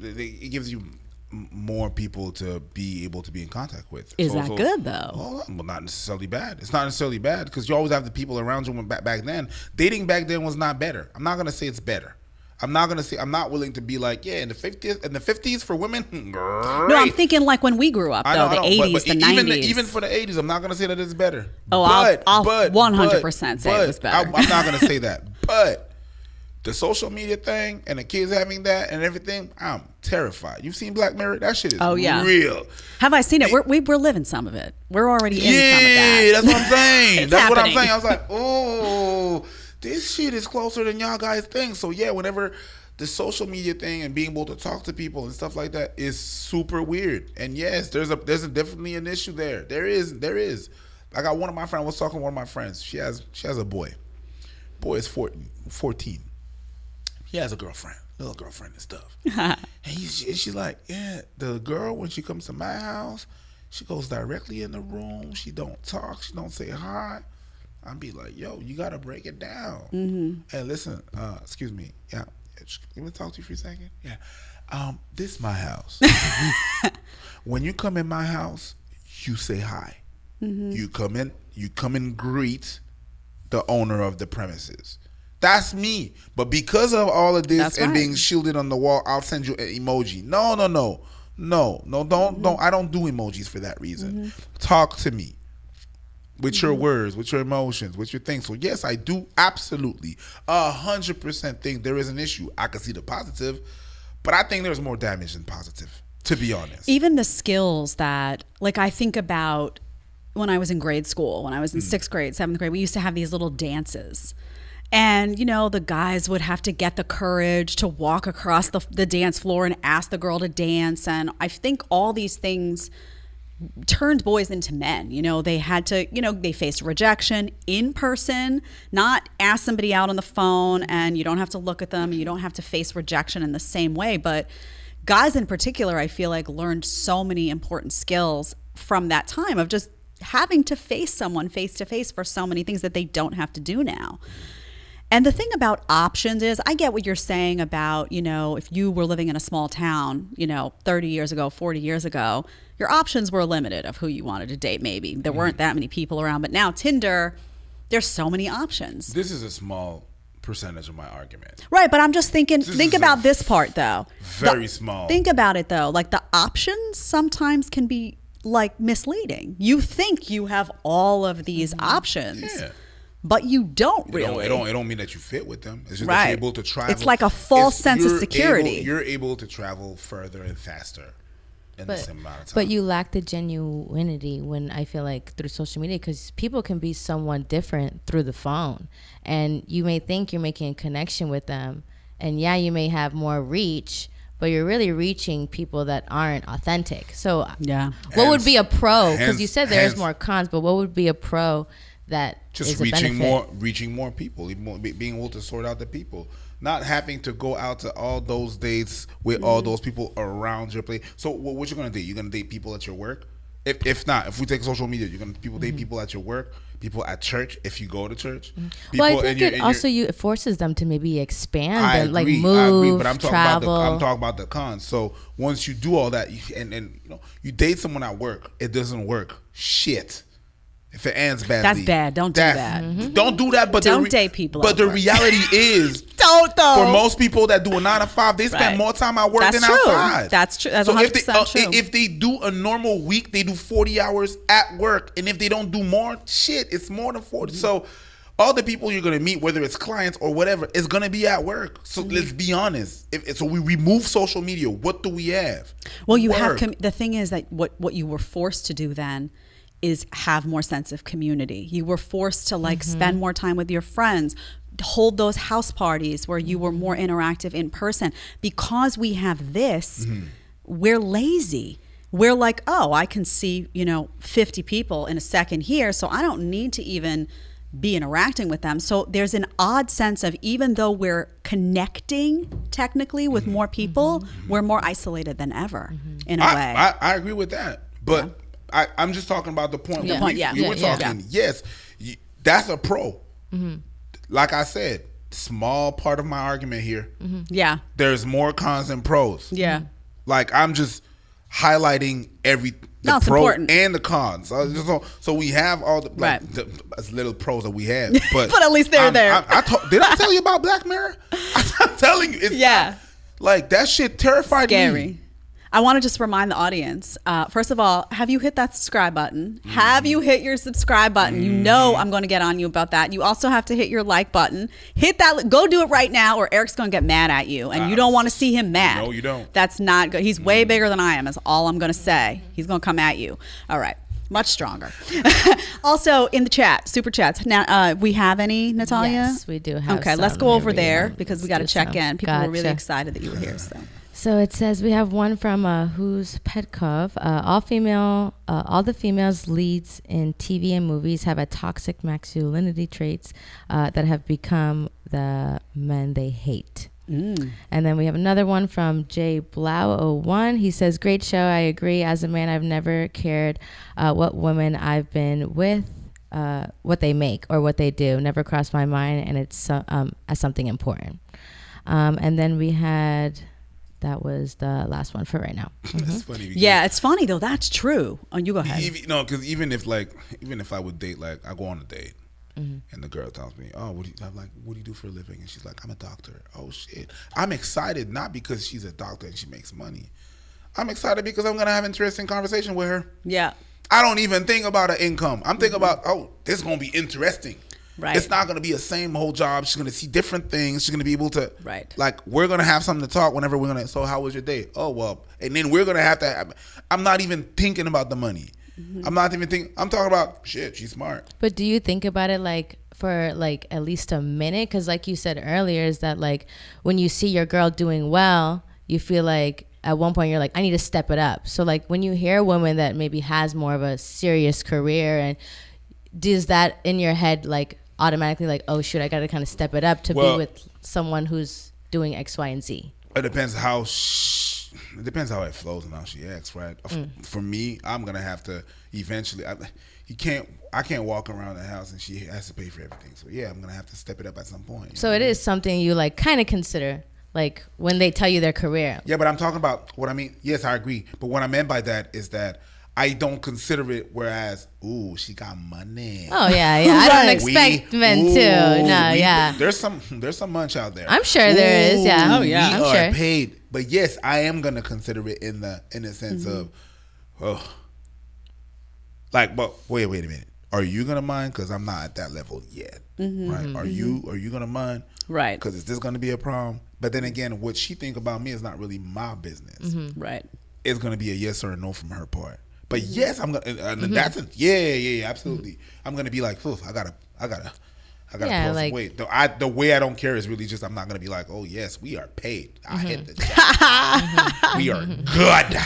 It gives you more people to be able to be in contact with. Is that good though? Well, not necessarily bad. It's not necessarily bad because you always have the people around you. Back then, dating back then was not better. I'm not gonna say it's better. I'm not willing to be like, yeah, in the 50s for women. Great. No, I'm thinking like when we grew up, though, the 80s, but the 90s. Even for the 80s, I'm not going to say that it's better. Oh, I'll 100% say it was better. I'm not going to say that. But the social media thing and the kids having that and everything, I'm terrified. You've seen Black Mirror? That shit is real. Have I seen it? We're living some of it. We're already in some of that. Yeah, that's what I'm saying. That's what I'm happening. saying. I was like, oh, this shit is closer than y'all guys think. So yeah, whenever the social media thing and being able to talk to people and stuff like that is super weird. And yes, there's definitely an issue there. There is. I got one of my friends. I was talking to one of my friends. She has a boy. Boy is 14. He has a girlfriend, little girlfriend and stuff. And she's like, yeah, the girl, when she comes to my house, she goes directly in the room. She don't talk. She don't say hi. I'd be like, yo, you got to break it down. Mm-hmm. Hey, listen, excuse me. Yeah. Let me talk to you for a second. Yeah. This is my house. When you come in my house, you say hi. Mm-hmm. You come and greet the owner of the premises. That's me. But because of all of this being shielded on the wall, I'll send you an emoji. No, don't. Mm-hmm. I don't do emojis for that reason. Mm-hmm. Talk to me. With your words, with your emotions, with your things. So yes, I do absolutely 100% think there is an issue. I can see the positive, but I think there's more damage than positive, to be honest. Even the skills that, like, I think about when I was in grade school, when I was in 6th grade, 7th grade, we used to have these little dances. And, you know, the guys would have to get the courage to walk across the dance floor and ask the girl to dance. And I think all these things turned boys into men. You know, they had to, they faced rejection in person, not ask somebody out on the phone, and you don't have to look at them. You don't have to face rejection in the same way. But guys in particular, I feel like learned so many important skills from that time of just having to face someone face to face for so many things that they don't have to do now. And the thing about options is, I get what you're saying about, if you were living in a small town, 30 years ago, 40 years ago, your options were limited of who you wanted to date maybe. There weren't that many people around. But now Tinder, there's so many options. This is a small percentage of my argument. Right, but I'm just thinking, think about this part though. Very small. Think about it though. Like the options sometimes can be like misleading. You think you have all of these options. Yeah. But you don't really. It don't mean that you fit with them. It's just that you're able to travel. It's like a false sense of security. You're able to travel further and faster in the same amount of time. But you lack the genuinity when I feel like through social media, because people can be someone different through the phone. And you may think you're making a connection with them. And yeah, you may have more reach, but you're really reaching people that aren't authentic. So what would be a pro? Because you said there's more cons, but what would be a pro that just is reaching more people, being able to sort out the people, not having to go out to all those dates with all those people around your place. So what you're gonna date? You're gonna date people at your work? If we take social media, you're gonna date people at your work, people at church if you go to church. Well, I think it forces them to maybe expand and like move, I agree, but I'm talking about the cons. So once you do all that, you date someone at work, it doesn't work. Shit. if it ends badly, That's bad. Don't do that. Don't do that. But Don't date people But at the work. reality is, Don't though. for most people that do a 9 to 5, they spend Right. more time at work That's than true. outside. That's true. That's so 100% true. if they do a normal week, they do 40 hours at work, and if they don't do more, shit, it's more than 40. So all the people you're gonna meet, whether it's clients or whatever, is gonna be at work. So let's be honest. So we remove social media. What do we have? Well, you Work. have the thing is that what you were forced to do then is have more sense of community. You were forced to like spend more time with your friends, hold those house parties where you were more interactive in person. Because we have this, we're lazy. We're like, oh, I can see, 50 people in a second here, so I don't need to even be interacting with them. So there's an odd sense of, even though we're connecting technically with more people, we're more isolated than ever in a way. I agree with that. But I'm just talking about the point. Yeah. We were talking. Yes, that's a pro. Like I said, small part of my argument here. Yeah. There's more cons than pros. Yeah. Like I'm just highlighting the No, it's pros important. and the cons. So we have all the Right. as little pros that we have. But But at least they're there. Did I tell you about Black Mirror? I'm telling you. It's like that shit terrified Scary. me. I want to just remind the audience, first of all, have you hit that subscribe button? Have you hit your subscribe button? You know I'm going to get on you about that. You also have to hit your like button. Hit that. Go do it right now, or Eric's going to get mad at you. And you don't want to see him mad. No, you don't. That's not good. He's way bigger than I am, is all I'm going to say. He's going to come at you. All right. Much stronger. Also, in the chat, super chats. Now, we have any, Natalia? Yes, we do have Okay, let's some. go over Here we there go. because we Let's got to do check some. in. People were really Gotcha. excited that you were here. So it says we have one from Who's Petkov. All the females leads in TV and movies have a toxic masculinity traits that have become the men they hate. And then we have another one from J Blau01. He says, great show. I agree. As a man, I've never cared what women I've been with, what they make or what they do. Never crossed my mind, and it's as something important. And then we had... That was the last one for right now. That's funny. because Yeah, it's funny though. That's true. Oh, you go ahead. Because even if I would date, like I go on a date, and the girl tells me, "Oh, what do you do for a living?" And she's like, "I'm a doctor." Oh shit! I'm excited not because she's a doctor and she makes money. I'm excited because I'm gonna have interesting conversation with her. Yeah. I don't even think about her income. I'm thinking about, this is gonna be interesting. Right. It's not gonna be the same whole job. She's gonna see different things. She's gonna be able to, Right. like, we're gonna have something to talk whenever we're gonna. So how was your day? Oh well, and then we're gonna have to. I'm not even thinking about the money. I'm not even thinking. I'm talking about shit. She's smart. But do you think about it like for like at least a minute? Because like you said earlier, is that like when you see your girl doing well, you feel like at one point you're like, I need to step it up. So like when you hear a woman that maybe has more of a serious career, and does that in your head like automatically like, oh shoot, I got to kind of step it up to be with someone who's doing X, Y, and Z? It depends how it depends how it flows and how she acts, right? For me, I'm gonna have to eventually. I can't walk around the house and she has to pay for everything. So yeah, I'm gonna have to step it up at some point. So it is something you like kind of consider, like when they tell you their career. Yeah, but I'm talking about what I mean. Yes, I agree. But what I meant by that is that I don't consider it. Whereas, ooh, she got money. Oh yeah. I don't expect men to. There's some munch out there. I'm sure there is. Yeah. Oh, yeah. I'm we are sure. paid. But yes, I am gonna consider it in the sense of, like, but wait a minute. Are you gonna mind? Because I'm not at that level yet. Right? Are you gonna mind? Right. Because is this gonna be a problem? But then again, what she think about me is not really my business. Right. It's gonna be a yes or a no from her part. But yes, I'm gonna. That's a, yeah, absolutely. I'm gonna be like, I gotta Yeah, pull like- some weight. The way I don't care is really just I'm not gonna be like, oh yes, we are paid. I hit the jack. We are good.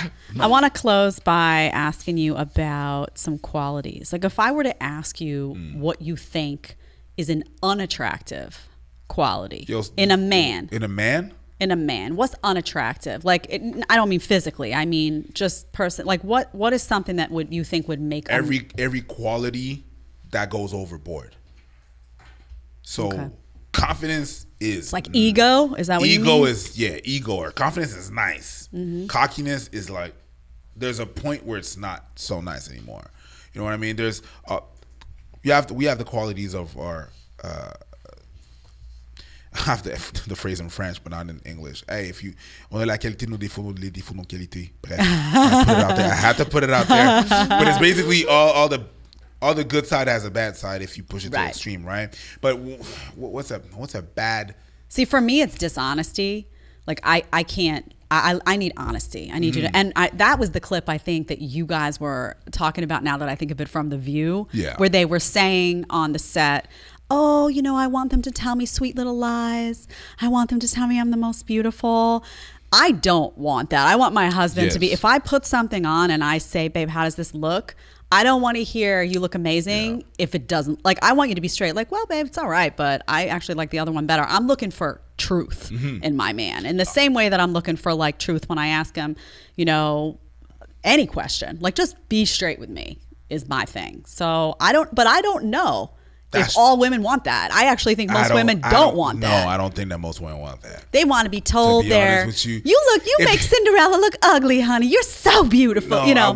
I want to close by asking you about some qualities. Like if I were to ask you what you think is an unattractive quality in a man. In a man? In a man, what's unattractive? Like, I don't mean physically. I mean just person. Like, what is something that you think would make every quality that goes overboard. So confidence is it's like ego? Is that what you mean? Ego is ego or confidence is nice. Cockiness is like there's a point where it's not so nice anymore. You know what I mean? There's we have the qualities of our. I have the phrase in French, but not in English. Hey, if you on a la qualité nos défauts, les défauts nos qualités. Bref, I had to put it out there. But it's basically all the good side has a bad side if you push it to the extreme, right? But what's a bad? See, for me, it's dishonesty. Like I can't. I need honesty. I need you to. And that was the clip I think that you guys were talking about. Now that I think of it from The View, where they were saying on the set, oh, you know, I want them to tell me sweet little lies. I want them to tell me I'm the most beautiful. I don't want that. I want my husband to be, if I put something on and I say, babe, how does this look? I don't want to hear you look amazing if it doesn't. Like, I want you to be straight. Like, well, babe, it's all right, but I actually like the other one better. I'm looking for truth in my man. In the same way that I'm looking for like truth when I ask him, you know, any question. Like, just be straight with me is my thing. So I don't know if all women want that. I actually think most women don't want that. No, I don't think that most women want that. They want to be told they're, you make Cinderella look ugly, honey. You're so beautiful. No, you know, I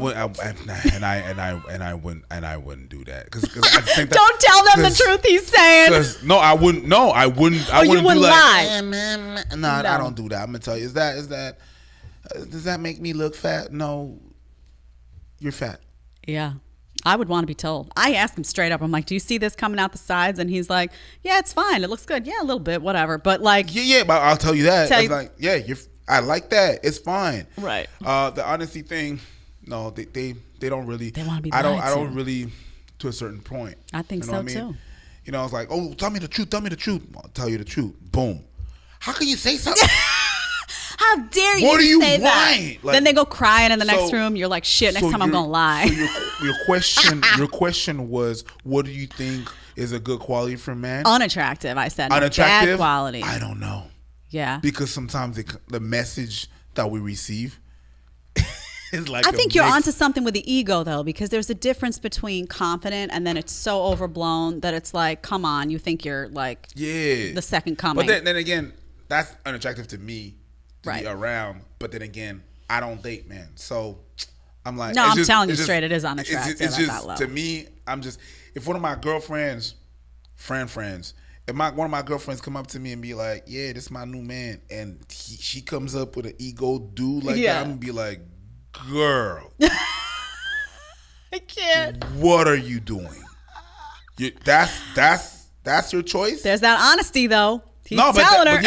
wouldn't do that. Cause I think don't tell them the truth he's saying. No, I wouldn't. No, I wouldn't. I wouldn't do lie. No, I don't do that. I'm gonna tell you. Is that? Does that make me look fat? No, you're fat. Yeah. I would want to be told. I ask him straight up. I'm like, do you see this coming out the sides? And he's like, yeah, it's fine. It looks good. Yeah, a little bit, whatever. But like, yeah, but I'll tell you that. It's like, yeah, I like that. It's fine. Right. The honesty thing, no, they don't really. They want to be. I don't really, to a certain point. I think so too. You know, it's like, oh, tell me the truth. Tell me the truth. I'll tell you the truth. Boom. How can you say something? How dare you? What do you say want? That? Like, then they go crying in the next room. You're like, shit. Next time I'm gonna lie. So your question was, what do you think is a good quality for a man? Unattractive. I said unattractive. Bad quality. I don't know. Yeah. Because sometimes the message that we receive is like. I think you're onto something with the ego though, because there's a difference between confident and then it's so overblown that it's like, come on, you think you're like the second coming. But then again, that's unattractive to me. Be around, but then again, I don't date men, so I'm like, no, I'm telling you straight, it is unattractive. It's just to me. I'm just, if one of my girlfriends, friends, if one of my girlfriends come up to me and be like, yeah, this is my new man, and she comes up with an ego dude like that, I'm gonna be like, girl, I can't. What are you doing? That's your choice. There's that honesty though. He's telling her.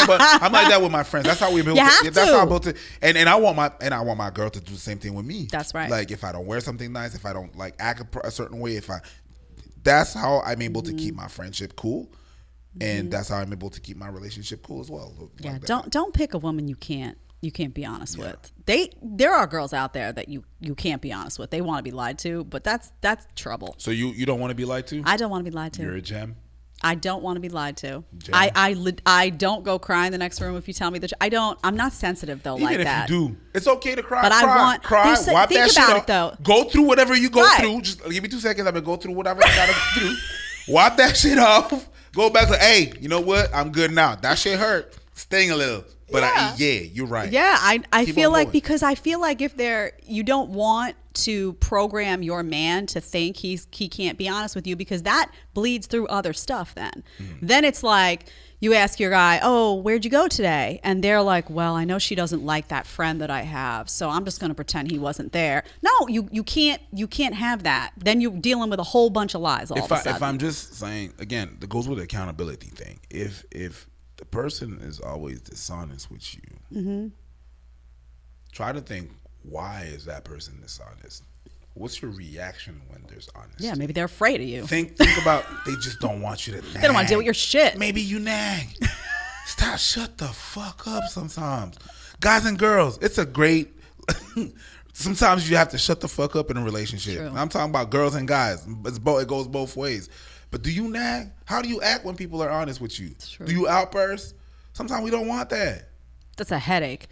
But I'm like that with my friends. That's how we built it. That's how I built it. And I want my girl to do the same thing with me. That's right. Like if I don't wear something nice, if I don't like act a certain way, that's how I'm able to keep my friendship cool, and that's how I'm able to keep my relationship cool as well. Yeah, don't pick a woman you can't be honest with. There are girls out there that you can't be honest with. They want to be lied to, but that's trouble. So you don't want to be lied to? I don't want to be lied to. You're a gem. I don't want to be lied to. I don't go cry in the next room if you tell me that. I'm not sensitive though. Even like that. Even if you do, it's okay to cry. But cry, I want cry. Wipe think that about shit it though. Go through whatever you go through. Just give me 2 seconds. I'm gonna go through whatever I gotta through. Wipe that shit off. Go back to, hey, you know what? I'm good now. That shit hurt. Sting a little. But you're right. Yeah, I feel like, because I feel like if you don't want to program your man to think he can't be honest with you, because that bleeds through other stuff then. Then it's like you ask your guy, oh, where'd you go today? And they're like, well, I know she doesn't like that friend that I have, so I'm just going to pretend he wasn't there. No, you can't have that. Then you're dealing with a whole bunch of lies all of a sudden. If I'm just saying, again, it goes with the accountability thing. If the person is always dishonest with you, try to think, why is that person dishonest? What's your reaction when there's honesty? Yeah, maybe they're afraid of you. Think about, they just don't want you to nag. They don't want to deal with your shit. Maybe you nag. Shut the fuck up sometimes. Guys and girls, it's a great, sometimes you have to shut the fuck up in a relationship. True. I'm talking about girls and guys. It goes both ways. But do you nag? How do you act when people are honest with you? Do you outburst? Sometimes we don't want that. That's a headache.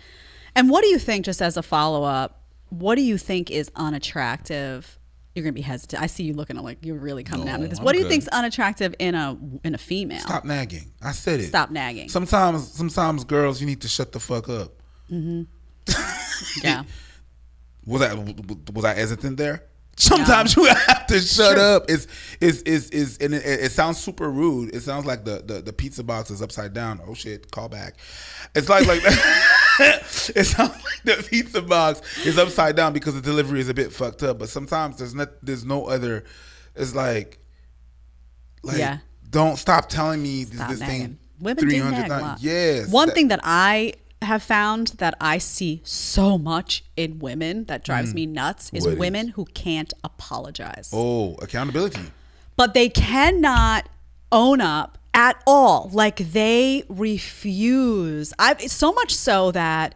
And what do you think, just as a follow-up, what do you think is unattractive? You're going to be hesitant. I see you looking like you're really coming at me with this. What do you think is unattractive in a female? Stop nagging. I said it. Stop nagging. Sometimes girls, you need to shut the fuck up. Yeah. Was I hesitant there? Sometimes you have to shut up. And it sounds super rude. It sounds like the pizza box is upside down. Oh shit, call back. It's like it sounds like the pizza box is upside down because the delivery is a bit fucked up. But sometimes there's no other. It's like don't stop telling me this thing. Women 300 times. Yes. One thing that I have found that I see so much in women that drives me nuts is women who can't apologize. Oh, accountability. But they cannot own up at all. Like they refuse. So much so that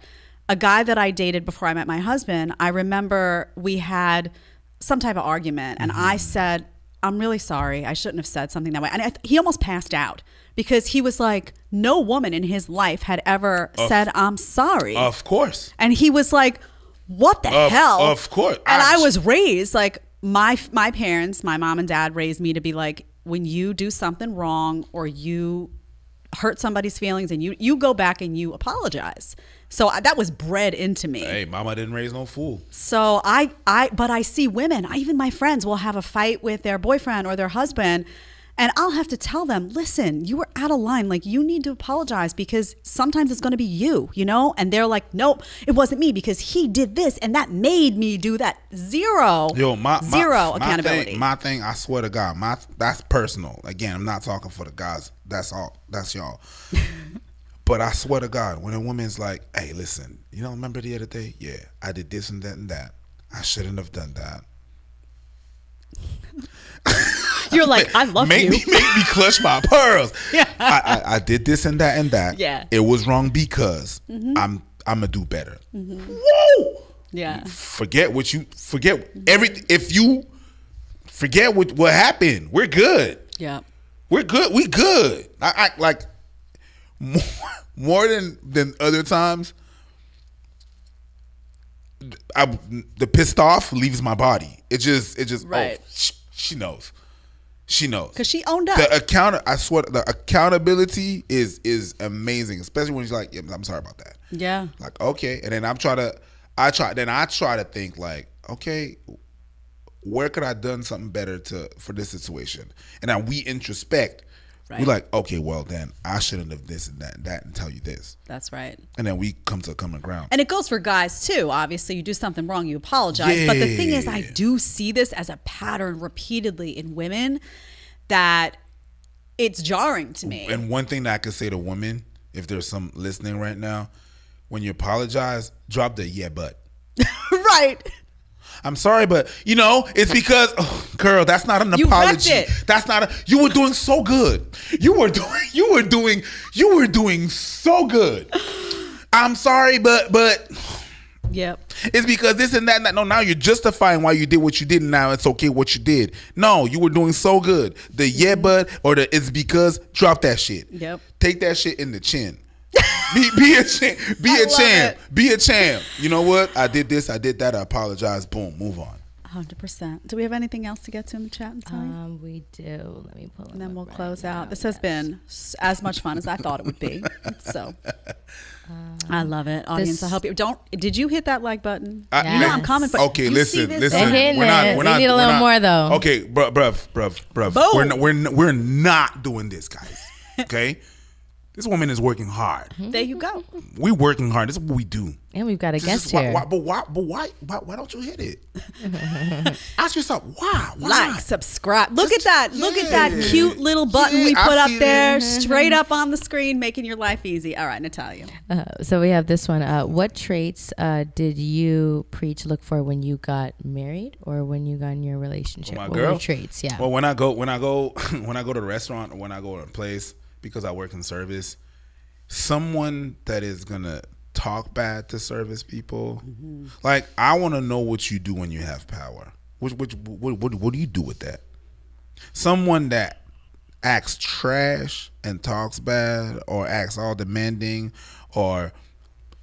a guy that I dated before I met my husband, I remember we had some type of argument and I said, I'm really sorry. I shouldn't have said something that way. And he almost passed out because he was like, no woman in his life had ever said, I'm sorry. Of course. And he was like, what the hell? Of course. And I was raised like my parents, my mom and dad raised me to be like, when you do something wrong or you hurt somebody's feelings and you go back and you apologize. So that was bred into me. Hey, mama didn't raise no fool. So but I see women, even my friends will have a fight with their boyfriend or their husband and I'll have to tell them, listen, you were out of line. Like you need to apologize because sometimes it's going to be you, And they're like, nope, it wasn't me because he did this and that made me do that. Zero accountability. My thing, I swear to God, that's personal. Again, I'm not talking for the guys. That's all. That's y'all. But I swear to God, when a woman's like, hey, listen, remember the other day? Yeah, I did this and that and that. I shouldn't have done that. You're like, I love you. Make me clutch my pearls. Yeah. I did this and that and that. Yeah. It was wrong because I'm gonna do better. Woo! Yeah. Forget everything. If you forget what happened, we're good. Yeah. We're good. We good. I like more than other times. The pissed off leaves my body. It just right. She knows. She knows because she owned up. I swear, the accountability is amazing, especially when she's like, yeah, "I'm sorry about that." Yeah. Like, okay, and then I try to think like, okay, where could I have done something better for this situation? And then we introspect. Right. We're like, okay, well then I shouldn't have this and that and tell you this. That's right. And then we come to a common ground. And it goes for guys too. Obviously, you do something wrong, you apologize. Yeah. But the thing is, I do see this as a pattern repeatedly in women that it's jarring to me. And one thing that I could say to women, if there's some listening right now, when you apologize, drop the yeah, but. Right. I'm sorry, but it's because, girl, that's not an apology. That's not you were doing so good. You were doing so good. I'm sorry, but yep. It's because this and that and that. No, now you're justifying why you did what you did and now it's okay what you did. No, you were doing so good. The yeah, but or the it's because, drop that shit. Yep. Take that shit in the chin. Be a champ. Be a champ. You know what? I did this. I did that. I apologize. Boom. Move on. 100%. Do we have anything else to get to in the chat? We do. Let me pull it. And then we'll close out. This has been as much fun as I thought it would be. So I love it. Audience, I hope you don't. Did you hit that like button? Yes. I'm coming. But okay, listen. They're hitting it. We need a little more though. Okay, bruv. We're not doing this, guys. Okay. This woman is working hard. There you go. We're working hard. This is what we do. And we've got a guest here. Why don't you hit it? Ask yourself, why? Like, subscribe. Look at that. Look at that cute little button we put up there, straight up on the screen, making your life easy. All right, Natalia. So we have this one. What traits did you preach look for when you got married or when you got in your relationship? Well, my what girl? were traits? Yeah. Well, when I go to the restaurant or when I go to a place, because I work in service, someone that is gonna talk bad to service people, like I want to know what you do when you have power. What do you do with that? Someone that acts trash and talks bad, or acts all demanding, or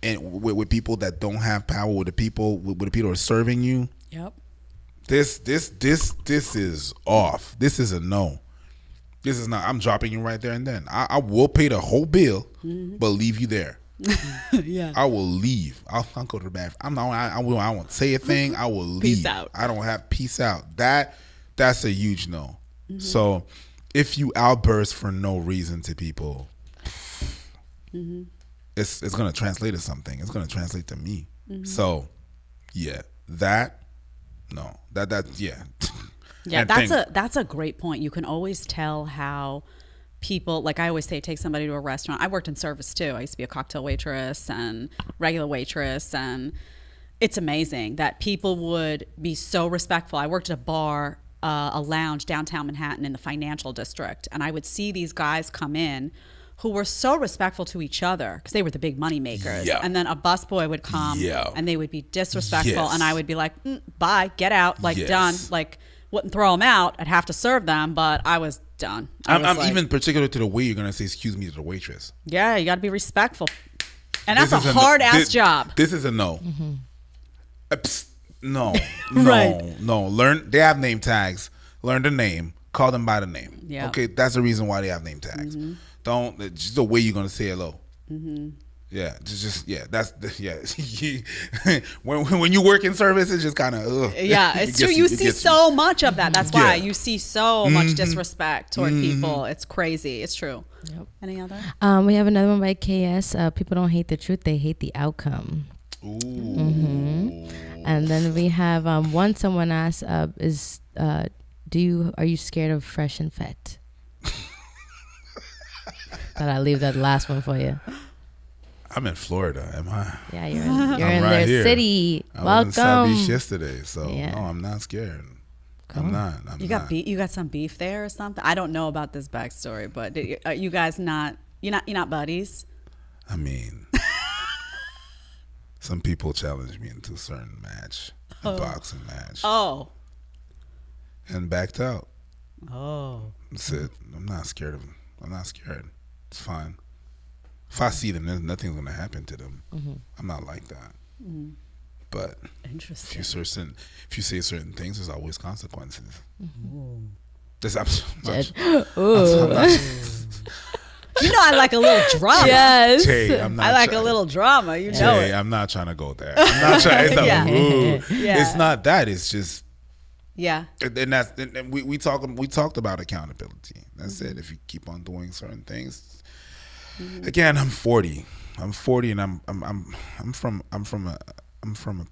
with people that don't have power, with the people who are serving you. Yep. This is off. This is a no. This is not. I'm dropping you right there and then. I will pay the whole bill, but leave you there. Yeah. I will leave. I'll go to the bathroom. I won't say a thing. I will leave. Peace out. I don't have peace out. That's a huge no. So if you outburst for no reason to people, it's gonna translate to something. It's gonna translate to me. So yeah, yeah. Yeah, And that's a great point. You can always tell how people, like I always say, take somebody to a restaurant. I worked in service too. I used to be a cocktail waitress and regular waitress, and it's amazing that people would be so respectful. I worked at a bar, a lounge downtown Manhattan in the financial district, and I would see these guys come in who were so respectful to each other because they were the big money makers. Yeah. And then a busboy would come and they would be disrespectful, Yes. and I would be like, bye, get out, like Yes. done, like wouldn't throw them out. I'd have to serve them, but I was done. I'm even particular to the way you're gonna say excuse me to the waitress. Yeah, you got to be respectful, and that's This a is hard ass job. This is a no. Psst, no, Right. no. Learn. They have name tags. Learn the name. Call them by the name. Yeah. Okay, that's the reason why they have name tags. Don't just the way you're gonna say hello. Yeah, That's when you work in service, it's just kind of Yeah, it's true. You see so much of that. That's why you see so much disrespect toward people. It's crazy. It's true. Yep. Any other? We have another one by KS. People don't hate the truth; they hate the outcome. Ooh. And then we have one. Someone asked, are you scared of fresh and fat? Thought I'd leave that last one for you. I'm in Florida, am I? Yeah, you're in right their here. city. I was in South Welcome. Beach yesterday, so Yeah. no, I'm not scared. Cool. I'm not. You got some beef there or something? I don't know about this backstory, but are you guys you're not buddies? I mean, some people challenged me into a certain match, a boxing match, and backed out. Oh. That's it. I'm not scared of them. I'm not scared. It's fine. If I see them, then nothing's gonna happen to them. I'm not like that. But Interesting. if you say certain things, there's always consequences. This You know, I like a little drama. Yes. Jay, I'm not I like try- a little drama. You know Jay, it. I'm not trying to go there. I'm not trying. It's, Yeah. Yeah. It's not that. It's just. Yeah. And we talked about accountability. That's it. If you keep on doing certain things, again, I'm 40. I'm 40, and I'm from a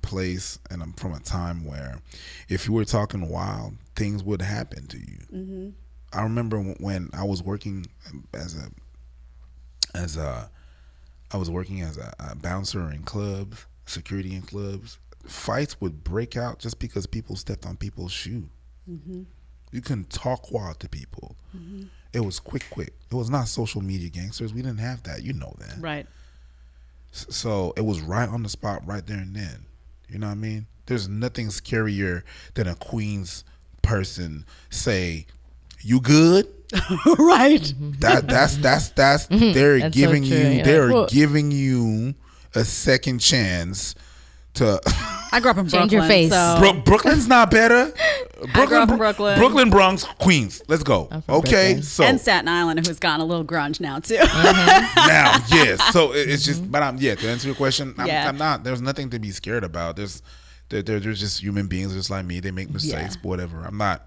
place, and I'm from a time where, if you were talking wild, things would happen to you. I remember when I was working as a bouncer in clubs, security in clubs. Fights would break out just because people stepped on people's shoe. You couldn't talk wild to people. It was quick. It was not social media gangsters. We didn't have that. You know that. Right. So it was right on the spot, right there and then. You know what I mean? There's nothing scarier than a Queens person say, "You good?" Right. That's they're That's giving so true, you yeah. they're Well- giving you a second chance to I grew up in Brooklyn. Change your face. So Brooklyn's not better. I grew up in Brooklyn. Brooklyn, Bronx, Queens. Let's go. I'm from Okay, Brooklyn. so and Staten Island, who's gotten a little grunge now too. now, yes. So it's just, but to answer your question, Yeah. I'm not. There's nothing to be scared about. They're just human beings, just like me. They make mistakes, but whatever. I'm not.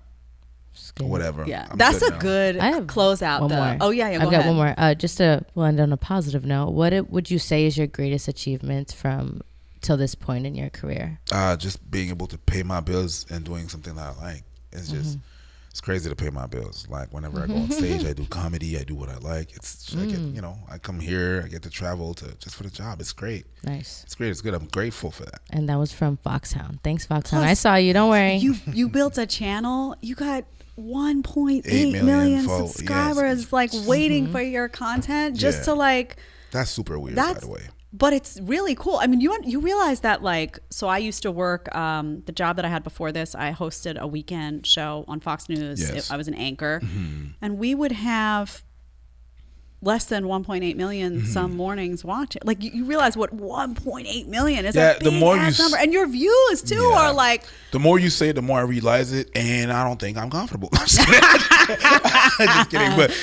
Whatever. Yeah, I'm that's good a now. good I have closeout. one Though. more. Oh yeah, I've go got ahead. one more. Just to end on a positive note, would you say is your greatest achievement from till this point in your career? Just being able to pay my bills and doing something that I like. It's just, it's crazy to pay my bills. Like whenever I go on stage, I do comedy, I do what I like. I come here, I get to travel just for the job. It's great. Nice. It's great. It's good. I'm grateful for that. And that was from Foxhound. Thanks, Foxhound. Plus, I saw you. Don't worry. You built a channel. You got 1.8 million million folks, subscribers, yes. like waiting for your content, just to like. That's super weird, by That's the way. But it's really cool. I mean, you realize that, like, so I used to work, the job that I had before this, I hosted a weekend show on Fox News. Yes. I was an anchor. And we would have less than 1.8 million some mornings watch it. Like you realize what 1.8 million is Yeah, a the big more ass you number, and your views too are like. The more you say, the more I realize it, and I don't think I'm comfortable. Just kidding. But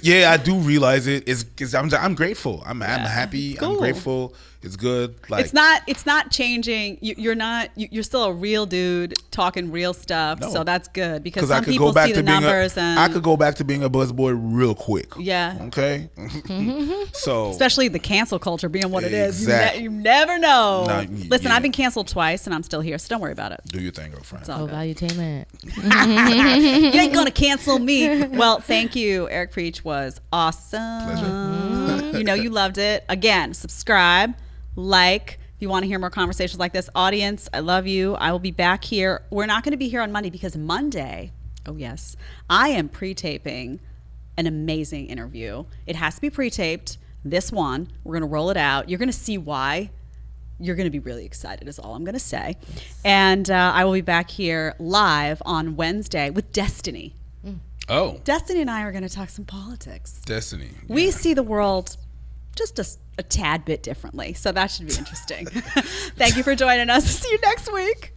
I do realize it. It's I'm grateful. I'm happy. Cool. I'm grateful. It's good. Like It's not changing. You're still a real dude talking real stuff. No. So that's good because I some could people go back see to the being numbers I could go back to being a buzzboy real quick. Yeah. Okay. So especially the cancel culture being what it is. Exactly. You never know. No, Listen, yeah. I've been canceled twice and I'm still here, so don't worry about it. do your thing, girlfriend. It's all good. valuetainment. You ain't gonna cancel me. Well, thank you. AbaNPreach was awesome. Pleasure. You know you loved it. Again, subscribe, like. If you want to hear more conversations like this, audience, I love you. I will be back here. We're not going to be here on Monday because Monday, oh yes, I am pre-taping an amazing interview. It has to be pre-taped. This one, we're going to roll it out. You're going to see why. You're going to be really excited is all I'm going to say. And I will be back here live on Wednesday with Destiny. Oh, Destiny and I are going to talk some politics. Destiny. We see the world just a tad bit differently. So that should be interesting. Thank you for joining us. See you next week.